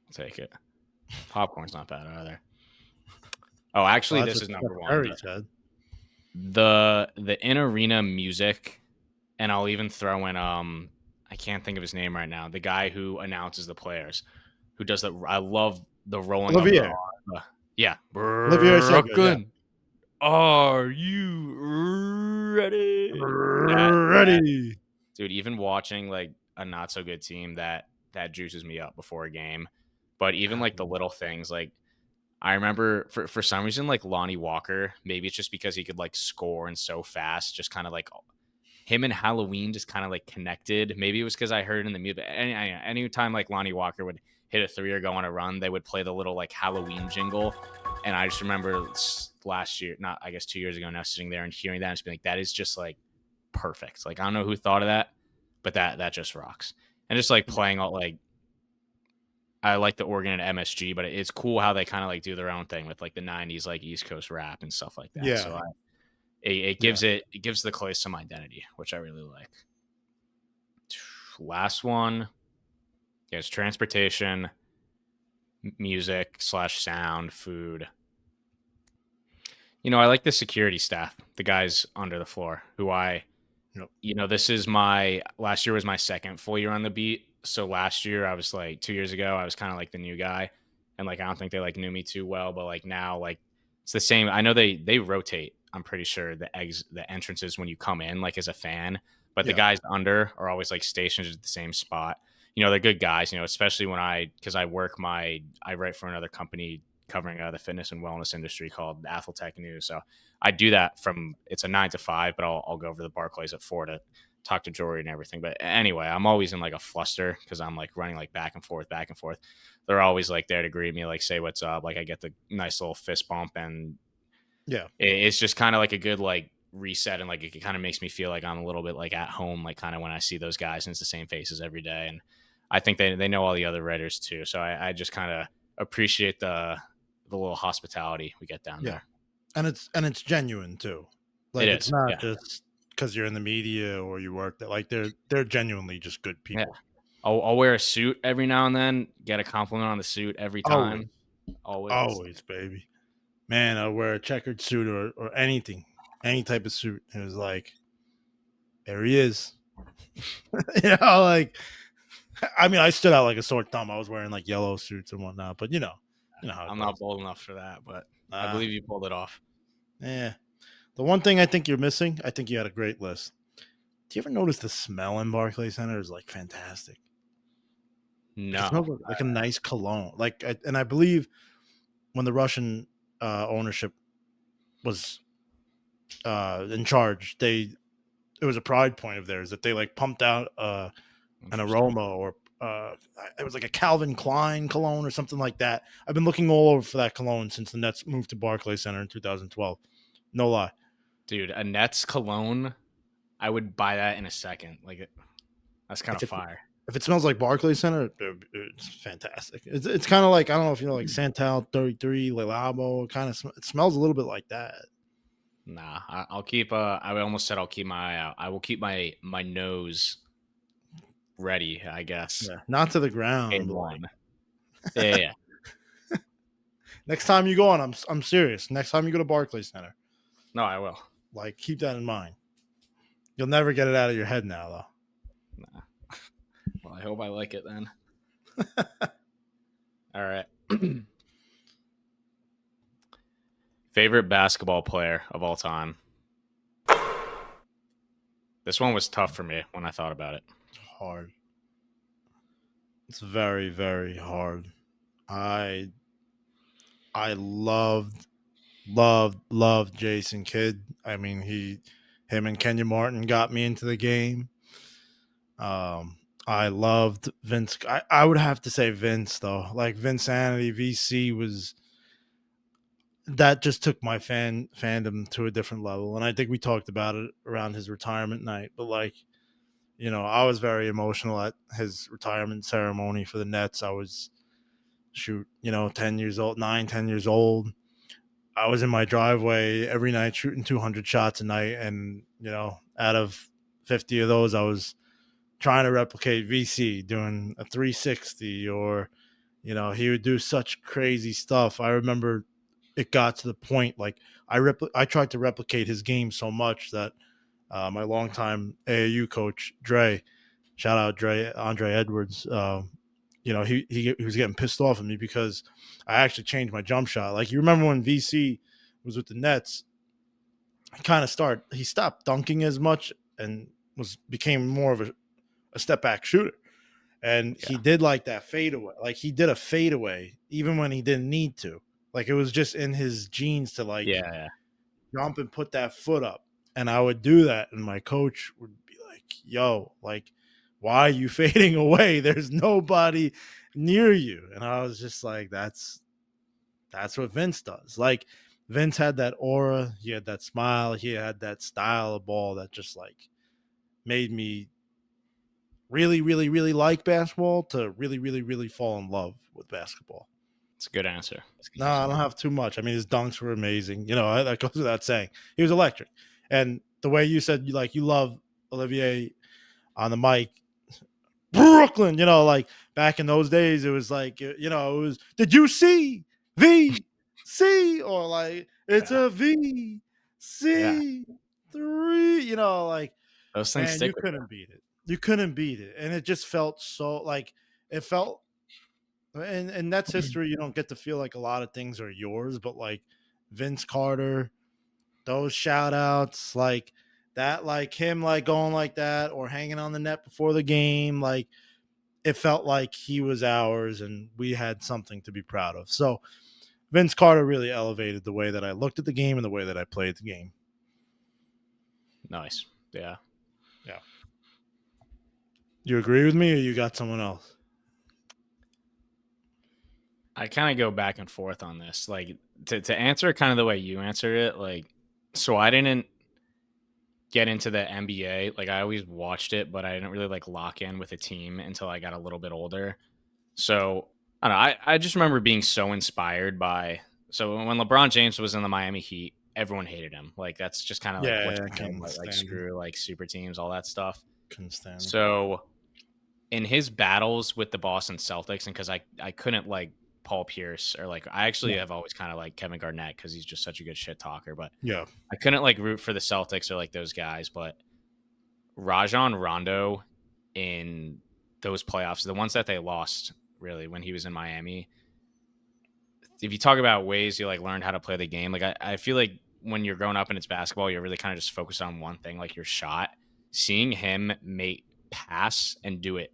I'll take it. Popcorn's not bad either. Oh, actually, this is number one. The in-arena music, and I'll even throw in I can't think of his name right now. The guy who announces the players, who does the. I love the rolling. Olivier. Yeah. Olivier Segun, yeah. Are you ready? Ready. Dude, even watching like a not so good team that juices me up before a game. But even like the little things, like I remember for some reason, like Lonnie Walker, maybe it's just because he could like score and so fast, just kind of like him and Halloween just kind of like connected. Maybe it was because I heard in the music. Anytime like Lonnie Walker would hit a 3 or go on a run, they would play the little like Halloween jingle. And I just remember last year, not I guess 2 years ago now, sitting there and hearing that and just being like, that is just like perfect. Like I don't know who thought of that, but that just rocks. And just like playing all like I like the Oregon and MSG, but it's cool how they kind of like do their own thing with like the '90s like East Coast rap and stuff like that. So Yeah, yeah, it gives the Clay some identity, which I really like. Last one is transportation, music slash sound, food. I like the security staff, the guys under the floor, who yep, this is my last year was my second full year on the beat. So last year I was like 2 years ago, I was kind of like the new guy. And like I don't think they like knew me too well, but like now like it's the same. I know they rotate, I'm pretty sure the entrances when you come in, like as a fan, but the yeah, guys under are always like stationed at the same spot. They're good guys, especially when because I write for another company covering the fitness and wellness industry called Athletech News. So I do that it's a 9 to 5, but I'll go over to the Barclays at 4 to talk to Jory and everything. But anyway, I'm always in like a fluster because I'm like running like back and forth, back and forth. They're always like there to greet me, like say what's up. Like I get the nice little fist bump, and yeah, it's just kind of like a good like reset, and like it kind of makes me feel like I'm a little bit like at home, like kind of when I see those guys and it's the same faces every day. And I think they know all the other writers too, so I just kind of appreciate the little hospitality we get down yeah. there. And it's genuine too. It Like it's is, not yeah, just because you're in the media or you work there. Like they're genuinely just good yeah. people. I'll wear a suit every now and then, get a compliment on the suit every Always, time, always. always, baby. Man, I wear a checkered suit or anything, any type of suit. It was like, there he is. Like I mean, I stood out like a sore thumb. I was wearing like yellow suits and whatnot, but you know how it I'm not goes. bold enough for that, but I Uh, believe you pulled it off. yeah. The one thing I think you're missing, I think you had a great list. Do you ever notice the smell in Barclays Center is like fantastic? Like it No. smells like a nice cologne. And I believe when the Russian ownership was in charge, it was a pride point of theirs that they like pumped out an Interesting. aroma or it was like a Calvin Klein cologne or something like that. I've been looking all over for that cologne since the Nets moved to Barclays Center in 2012. No lie. Dude, a Nets cologne, I would buy that in a second. That's kind If of it fire. if it smells like Barclays Center, it's fantastic. It's kind of like I don't know if you know like Santal 33, Le Labo. It smells a little bit like that. Nah, I'll keep. I almost said I'll keep my eye out. I will keep my nose ready, I guess. Yeah, not to the ground, In but like one. Yeah, yeah. next time you go on, I'm serious. Next time you go to Barclays Center, No, I will. like keep that in mind. You'll never get it out of your head now, though. Nah. Well, I hope I like it then. All right. Favorite basketball player of all time. This one was tough for me when I thought about it. It's hard. It's very, very hard. I I loved Jason Kidd. I mean, him and Kenya Martin got me into the game. I loved Vince. I would have to say Vince though. Like Vinsanity, VC was that just took my fandom to a different level. And I think we talked about it around his retirement night. But like, I was very emotional at his retirement ceremony for the Nets. I was 10 years old, 9, 10 years old. I was in my driveway every night shooting 200 shots a night. And, out of 50 of those, I was trying to replicate VC doing a 360 or, he would do such crazy stuff. I remember it got to the point like I tried to replicate his game so much that my longtime AAU coach, Dre, shout out Dre, Andre Edwards, he was getting pissed off at me because I actually changed my jump shot. Like you remember when VC was with the Nets, he stopped dunking as much and became more of a step back shooter. And he Yeah. did like that fadeaway. Like he did a fadeaway even when he didn't need to. Like it was just in his genes to like Yeah, yeah. jump and put that foot up. And I would do that. And my coach would be like, yo, like, why are you fading away? There's nobody near you. And I was just like, that's what Vince does. Like Vince had that aura, he had that smile, he had that style of ball that just like made me really, really, really like basketball to really, really, really fall in love with basketball. It's a good answer. No, I don't have too much. I mean, his dunks were amazing. That goes without saying. He was electric. And the way you said you love Olivier on the mic, Brooklyn, like back in those days, it was like, it was, did you see VC? Or like, it's Yeah. a V Yeah. C 3, like, Those things man, you stick with you. couldn't beat it. You couldn't beat it. And it just felt so like it felt, and that's history. You don't get to feel like a lot of things are yours, but like Vince Carter, those shout outs, like that, like him, like going like that or hanging on the net before the game, like it felt like he was ours and we had something to be proud of. So Vince Carter really elevated the way that I looked at the game and the way that I played the game. Nice. Yeah. Yeah. You agree with me or you got someone else? I kind of go back and forth on this. Like to answer it kind of the way you answered it, like so I didn't get into the NBA. Like I always watched it, but I didn't really like lock in with a team until I got a little bit older. So I don't know. I just remember being so inspired by so when LeBron James was in the Miami Heat, everyone hated him. Like that's just kind of like what Yeah, I you know, couldn't like stand him. screw like super teams, all that stuff. Couldn't stand him. So in his battles with the Boston Celtics, and because I couldn't like Paul Pierce or like I actually Yeah. have always kind of like Kevin Garnett because he's just such a good shit talker, but Yeah. I couldn't like root for the Celtics or like those guys. But Rajon Rondo in those playoffs, the ones that they lost really when he was in Miami. If you talk about ways you like learned how to play the game, like I feel like when you're growing up and it's basketball, you're really kind of just focused on one thing, like your shot. Seeing him make pass and do it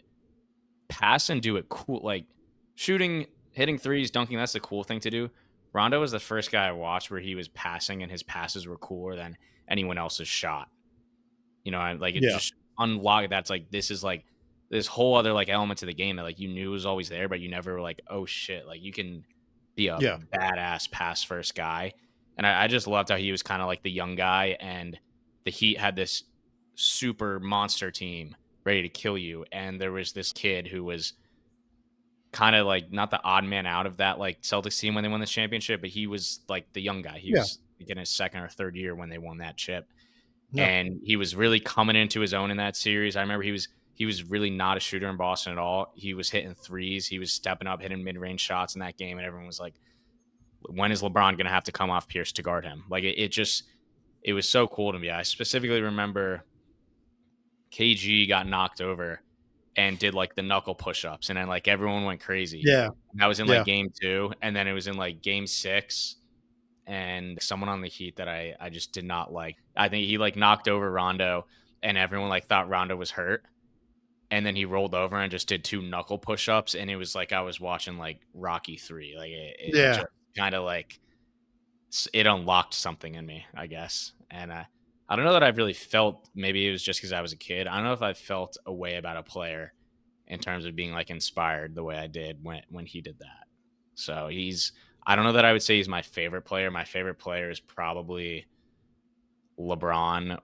cool, like shooting, hitting threes, dunking. That's the cool thing to do. Rondo was the first guy I watched where he was passing and his passes were cooler than anyone else's shot. And like it Yeah. just unlocked. That's like this is like this whole other like element to the game that like you knew was always there, but you never were like, oh shit, like you can be a Yeah. badass pass first guy. And I just loved how he was kind of like the young guy, and the Heat had this super monster team ready to kill you, and there was this kid who was kind of like not the odd man out of that like Celtics team when they won the championship, but he was like the young guy. He Yeah. was like, in his second or third year when they won that chip, Yeah. and he was really coming into his own in that series. I remember he was really not a shooter in Boston at all. He was hitting threes, he was stepping up, hitting mid range shots in that game, and everyone was like, "When is LeBron going to have to come off Pierce to guard him?" Like it was so cool to me. I specifically remember KG got knocked over and did like the knuckle push-ups, and then like everyone went crazy. Yeah. That was in like Yeah. game 2, and then it was in like game 6, and someone on the Heat that I just did not like. I think he like knocked over Rondo, and everyone like thought Rondo was hurt, and then he rolled over and just did 2 knuckle push-ups, and it was like I was watching like Rocky 3. Like it Yeah. just kind of like it unlocked something in me, I guess. And I don't know that I've really felt, maybe it was just because I was a kid. I don't know if I felt a way about a player in terms of being like inspired the way I did when he did that. So I don't know that I would say he's my favorite player. My favorite player is probably LeBron,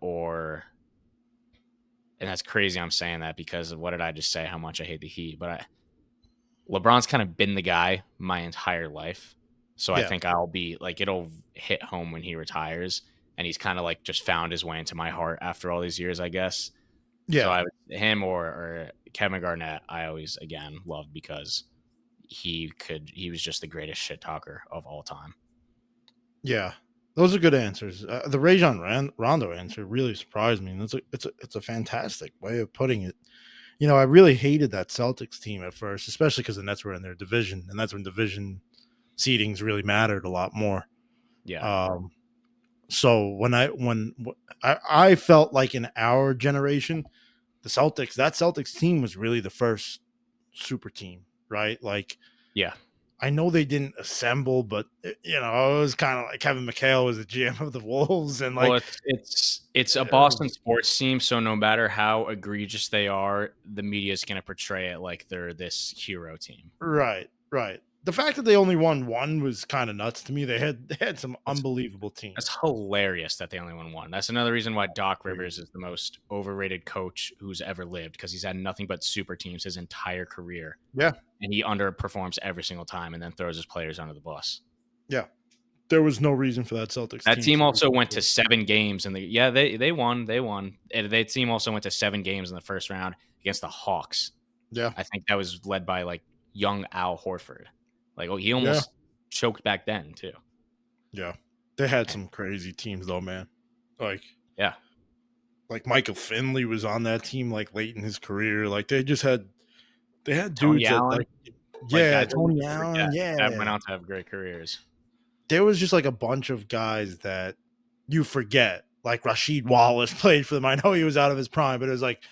and that's crazy I'm saying that because of what did I just say, how much I hate the Heat. But LeBron's kind of been the guy my entire life. So I Yeah. think I'll be like, it'll hit home when he retires. And he's kind of like just found his way into my heart after all these years, I guess. So Yeah. him or Kevin Garnett, I always, again, loved because he was just the greatest shit talker of all time. Yeah. Those are good answers. The Rajon Rondo answer really surprised me. And it's a fantastic way of putting it. I really hated that Celtics team at first, especially because the Nets were in their division, and that's when division seedings really mattered a lot more. Yeah. So I felt like in our generation, that Celtics team was really the first super team, right? Like, Yeah. I know they didn't assemble, but it was kind of like Kevin McHale was the GM of the Wolves, and Well, like, it's a Boston sports team, so no matter how egregious they are, the media is going to portray it like they're this hero team. right, right. the fact that they only won one was kind of nuts to me. They had some That's unbelievable teams. that's hilarious that they only won one. That's another reason why Doc Rivers Crazy. is the most overrated coach who's ever lived, because he's had nothing but super teams his entire career, Yeah, and he underperforms every single time and then throws his players under the bus. yeah. There was no reason for that Celtics That team team to be also that went to good. 7 games in the they won. And that team also went to 7 games in the first round against the Hawks. Yeah, I think that was led by like young Al Horford. Like, oh, he yeah, almost choked back then too. yeah. They had some crazy teams though, man. Like Yeah. like Michael Finley was on that team like late in his career. Like they had Tony dudes that Allen, like like yeah, guys that we Tony forget Allen, that went yeah. on to have great careers. There was just like a bunch of guys that you forget. Like Rasheed Wallace played for them. I know he was out of his prime, but it was like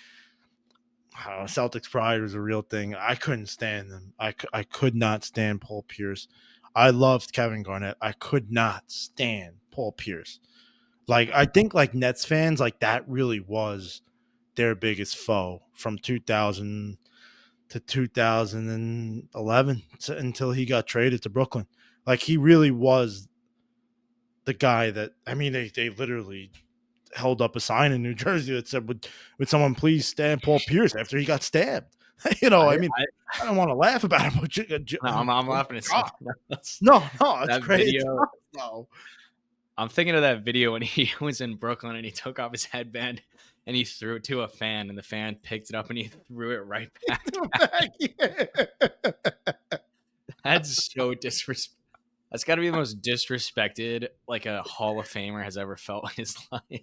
Celtics pride was a real thing. I couldn't stand them. I could not stand Paul Pierce. I loved Kevin Garnett. I could not stand Paul Pierce. Like I think like Nets fans, like that really was their biggest foe from 2000 to 2011 until he got traded to Brooklyn. Like he really was the guy that I mean they literally held up a sign in New Jersey that said would someone please stand Paul Pierce after he got stabbed. I, I mean I I don't want to laugh about it, but no, I'm oh laughing at God. something else. No, it's That great. It's video, not, no. I'm thinking of that video when he was in Brooklyn and he took off his headband and he threw it to a fan and the fan picked it up and he threw it right back. That's so disrespectful. That's got to be the most disrespected like a Hall of Famer has ever felt in his life.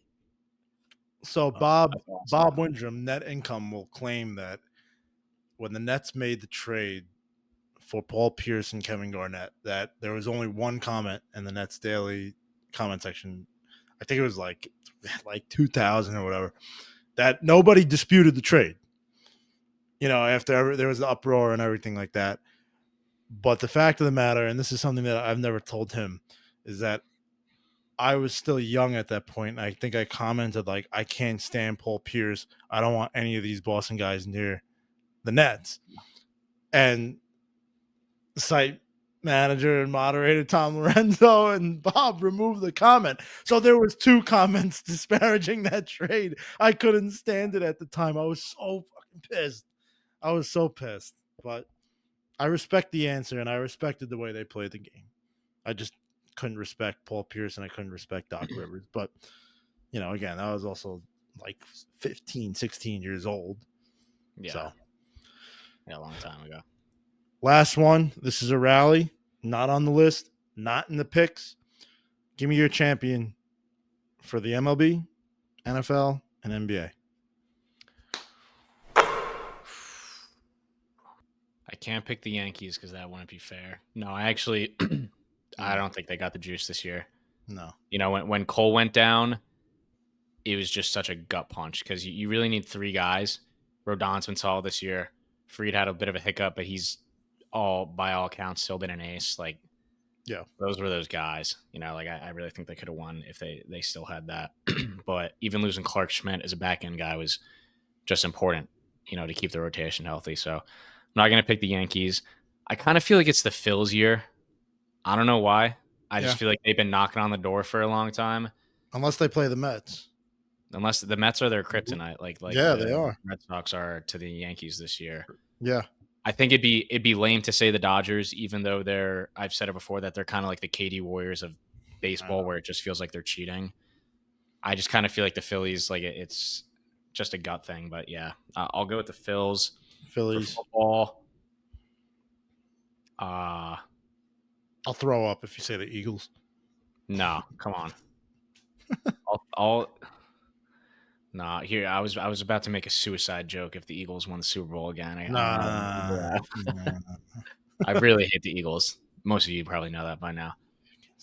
So Oh, Bob that's awesome. Bob Windrum, Net Income, will claim that when the Nets made the trade for Paul Pierce and Kevin Garnett, that there was only one comment in the Nets Daily comment section. I think it was like 2000 or whatever. That nobody disputed the trade. You know, after there was the uproar and everything like that. But the fact of the matter, and this is something that I've never told him, is that I was still young at that point. I think I commented like, "I can't stand Paul Pierce. I don't want any of these Boston guys near the Nets." And the site manager and moderator Tom Lorenzo and Bob removed the comment. So there was two comments disparaging that trade. I couldn't stand it at the time. I was so fucking pissed. I was so pissed. But I respect the answer and I respected the way they played the game. I just couldn't respect Paul Pierce and I couldn't respect Doc Rivers. But, you know, again, I was also like 15, 16 years old. Yeah. So, yeah, a long time ago. last one. This is a rally. Not on the list. Not in the picks. Give me your champion for the MLB, NFL, and NBA. I can't pick the Yankees because that wouldn't be fair. No, I actually, I don't think they got the juice this year. No. You know, when Cole went down, it was just such a gut punch because you really need 3 guys. Rodon's been solid this year. Fried had a bit of a hiccup, but he's by all accounts still been an ace. Like, Yeah. those were those guys. You know, like I really think they could have won if they still had that. But even losing Clark Schmidt as a back end guy was just important, you know, to keep the rotation healthy. So I'm not going to pick the Yankees. I kind of feel like it's the Phils year. I don't know why. I just feel like they've been knocking on the door for a long time. Unless they play the Mets. Unless the Mets are their kryptonite, like Yeah, the they are. Red Sox are to the Yankees this year. Yeah. I think it'd be lame to say the Dodgers, even though I've said it before that they're kind of like the KD Warriors of baseball, where it just feels like they're cheating. I just kind of feel like the Phillies, like it's just a gut thing. But yeah, I'll go with the Phils. Phillies. For football. I'll throw up if you say the Eagles. No, come on. I'll Nah, here I was about to make a suicide joke if the Eagles won the Super Bowl again. I really hate the Eagles. Most of you probably know that by now.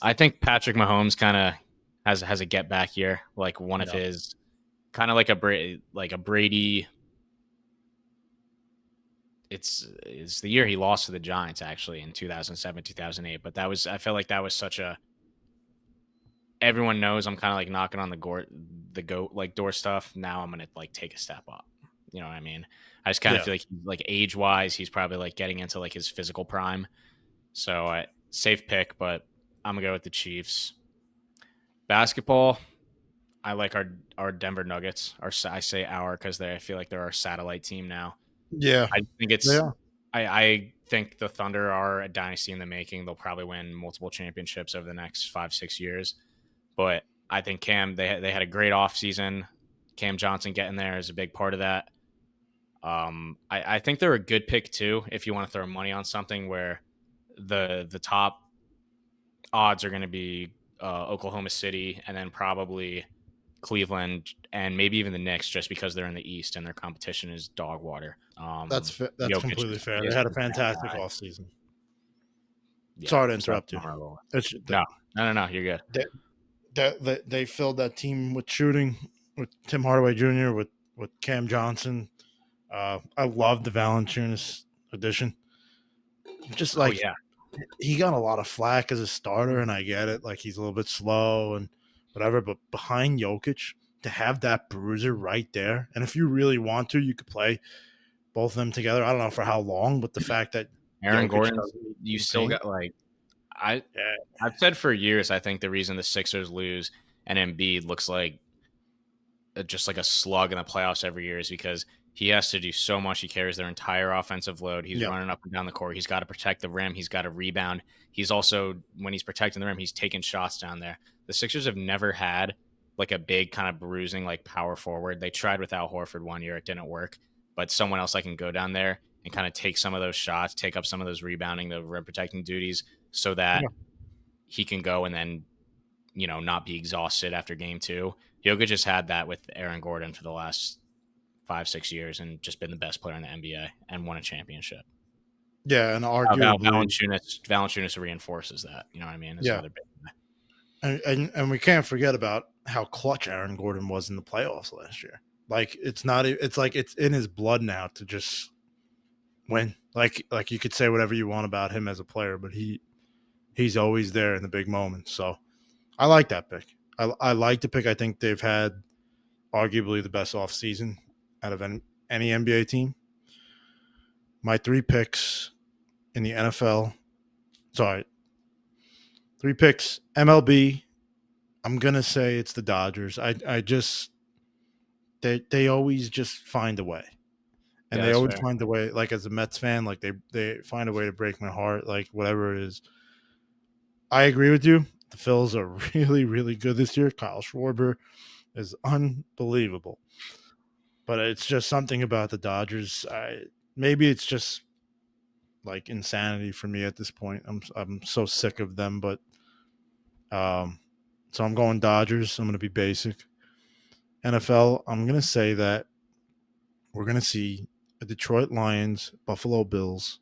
I think Patrick Mahomes kind of has a get back year, like one of his, kind of like a Brady. It's the year he lost to the Giants actually in 2007, 2008. But I felt like that was such a. Everyone knows I'm kind of like knocking on the goat like door stuff. Now I'm gonna like take a step up. You know what I mean? I just kind of feel like age wise, he's probably like getting into like his physical prime. So safe pick, but I'm gonna go with the Chiefs. Basketball, I like our Denver Nuggets. I say our because I feel like they're our satellite team now. Yeah, I think they it's are. I think the Thunder are a dynasty in the making. They'll probably win multiple championships over the next 5 6 years. But I think they had a great offseason. Cam Johnson getting there is a big part of that. I think they're a good pick too if you want to throw money on something where the top odds are going to be Oklahoma City and then probably Cleveland and maybe even the Knicks just because they're in the East and their competition is dog water. That's Jokic completely fair. They is had a that fantastic guy. offseason. Yeah, Sorry to so that's interrupt you. what I'm gonna roll with. It's, No, no, you're good. they filled that team with shooting with Tim Hardaway Jr. with Cam Johnson. I love the Valanciunas addition. Just Oh like yeah, he got a lot of flack as a starter, and I get it. Like he's a little bit slow and whatever, but behind Jokic to have that bruiser right there, and if you really want to, you could play both of them together. I don't know for how long, but the fact that Aaron Jokic Gordon. doesn't need You to still paint, got like I yeah, I've said for years. I think the reason the Sixers lose and Embiid looks like just like a slug in the playoffs every year is because he has to do so much. He carries their entire offensive load. He's yeah, running up and down the court. He's got to protect the rim. He's got to rebound. He's also, when he's protecting the rim, he's taking shots down there. The Sixers have never had like a big kind of bruising like power forward. They tried with Al Horford one year. It didn't work. But someone else that can go down there and kind of take some of those shots, take up some of those rebounding, the rim protecting duties so that yeah, he can go and then not be exhausted after game two. Jokic just had that with Aaron Gordon for the last 5 6 years and just been the best player in the NBA and won a championship. yeah, and arguably, Valanciunas reinforces that. You know what I mean? Is yeah, another big. and we can't forget about how clutch Aaron Gordon was in the playoffs last year. Like it's not, it's like it's in his blood now to just win. Like you could say whatever you want about him as a player, but he's always there in the big moments. So I like that pick. I like the pick. I think they've had arguably the best offseason out of any NBA team. My three picks in the NFL, sorry, three picks MLB. I'm gonna say it's the Dodgers. I just they always just find a way, and Yeah, they that's always fair. find a way. Like as a Mets fan, like they find a way to break my heart. Like whatever it is, I agree with you. The Phils are really really good this year. Kyle Schwarber is unbelievable, but it's just something about the Dodgers. Maybe it's just like insanity for me at this point. I'm so sick of them, but um, so I'm going Dodgers. I'm going to be basic. NFL. I'm going to say that we're going to see a Detroit Lions Buffalo Bills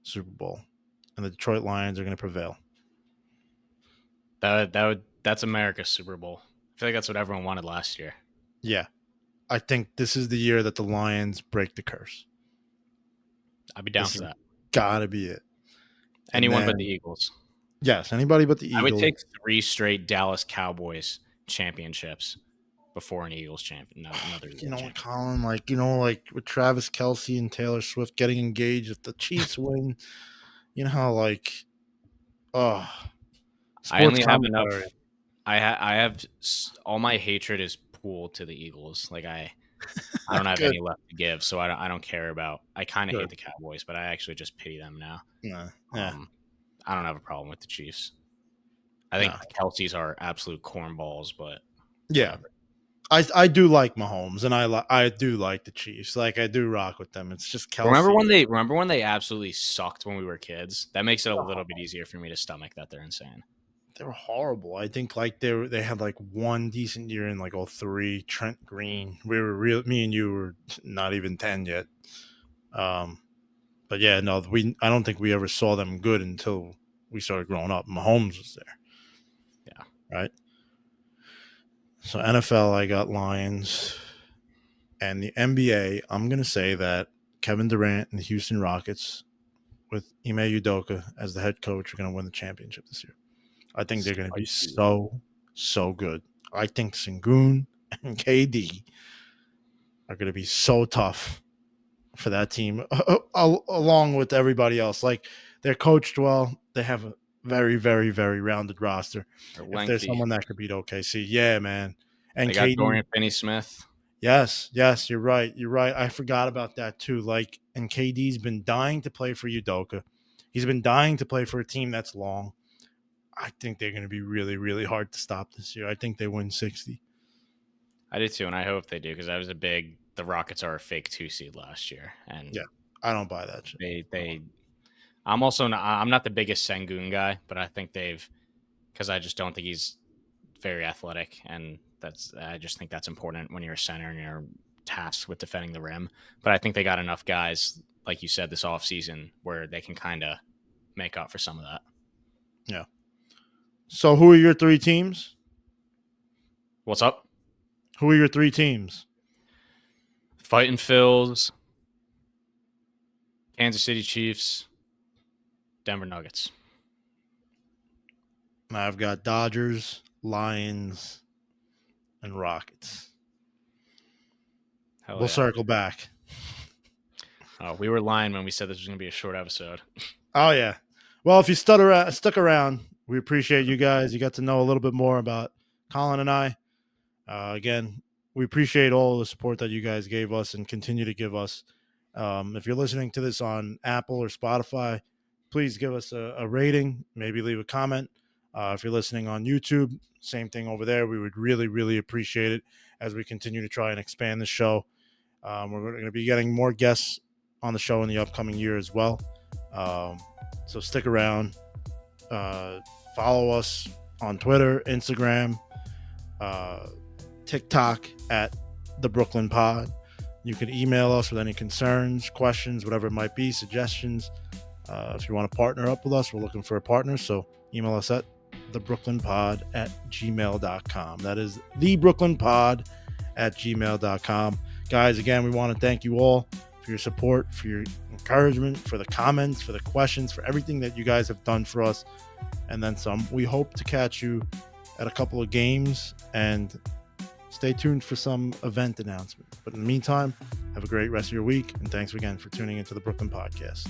Super Bowl, and the Detroit Lions are going to prevail. That's America's Super Bowl. I feel like that's what everyone wanted last year. Yeah, I think this is the year that the Lions break the curse. I'd be down This for has that. got to be it. And Anyone but the then Eagles. yes, anybody but the I would Eagles. take 3 straight Dallas Cowboys championships before an Eagles champion. No, another You Eagles know, champion. Colin, like with Travis Kelsey and Taylor Swift getting engaged, if the Chiefs win, you know how oh, I sports only have enough. commentary. I have all my hatred is pooled to the Eagles. Like I don't have Good, any left to give, so I don't care about. I kind of hate good. the Cowboys, but I actually just pity them now. Nah, yeah, Um, I don't have a problem with the Chiefs. I think no, the Kelseys are absolute cornballs, but yeah. whatever. I do like Mahomes, and I do like the Chiefs. Like I do rock with them. It's just Remember Kelsey. when they absolutely sucked when we were kids? That makes it a little bit easier for me to stomach that they're insane. They were horrible. I think like they had like one decent year in like '03. Trent Green. We were real. Me and you were not even 10 yet. Um, but yeah, no, I don't think we ever saw them good until we started growing up. Mahomes was there, Yeah. right? So NFL, I got Lions, and the NBA, I'm gonna say that Kevin Durant and the Houston Rockets, with Ime Udoka as the head coach, are gonna win the championship this year. I think they're gonna be Spicy. so good. I think Sengun and KD are gonna be so tough for that team, along with everybody else. Like They're coached well. They have a very, very, very rounded roster. They're If there's lengthy. someone that could beat OKC, yeah, man. And They got Caden, Dorian Finney-Smith. yes, you're right. You're right. I forgot about that too. Like, and KD's been dying to play for Udoka. He's been dying to play for a team that's long. I think they're going to be really, really hard to stop this year. I think they win 60. I did too, and I hope they do because I was the Rockets are a fake 2 seed last year, and Yeah, I don't buy that shit. I'm not the biggest Sengun guy, but I think because I just don't think he's very athletic, and I just think that's important when you're a center and you're tasked with defending the rim. But I think they got enough guys, like you said, this offseason where they can kind of make up for some of that. Yeah. So who are your 3 teams? What's up? Who are your 3 teams? Fighting Phils, Kansas City Chiefs, Denver Nuggets. I've got Dodgers, Lions, and Rockets. We'll circle back. Oh, we were lying when we said this was going to be a short episode. Oh, yeah. Well, if you stuck around, we appreciate you guys. You got to know a little bit more about Colin and I. Again, we appreciate all the support that you guys gave us and continue to give us. If you're listening to this on Apple or Spotify, please give us a rating, maybe leave a comment. If you're listening on YouTube, same thing over there. We would really, really appreciate it as we continue to try and expand the show. We're going to be getting more guests on the show in the upcoming year as well. So stick around. Follow us on Twitter, Instagram, TikTok at The Brooklyn Pod. You can email us with any concerns, questions, whatever it might be, suggestions. If you want to partner up with us, we're looking for a partner. So email us at thebrooklynpod@gmail.com. That is thebrooklynpod@gmail.com. Guys, again, we want to thank you all for your support, for your encouragement, for the comments, for the questions, for everything that you guys have done for us, and then some. We hope to catch you at a couple of games, and stay tuned for some event announcement. But in the meantime, have a great rest of your week, and thanks again for tuning into the Brooklyn Podcast.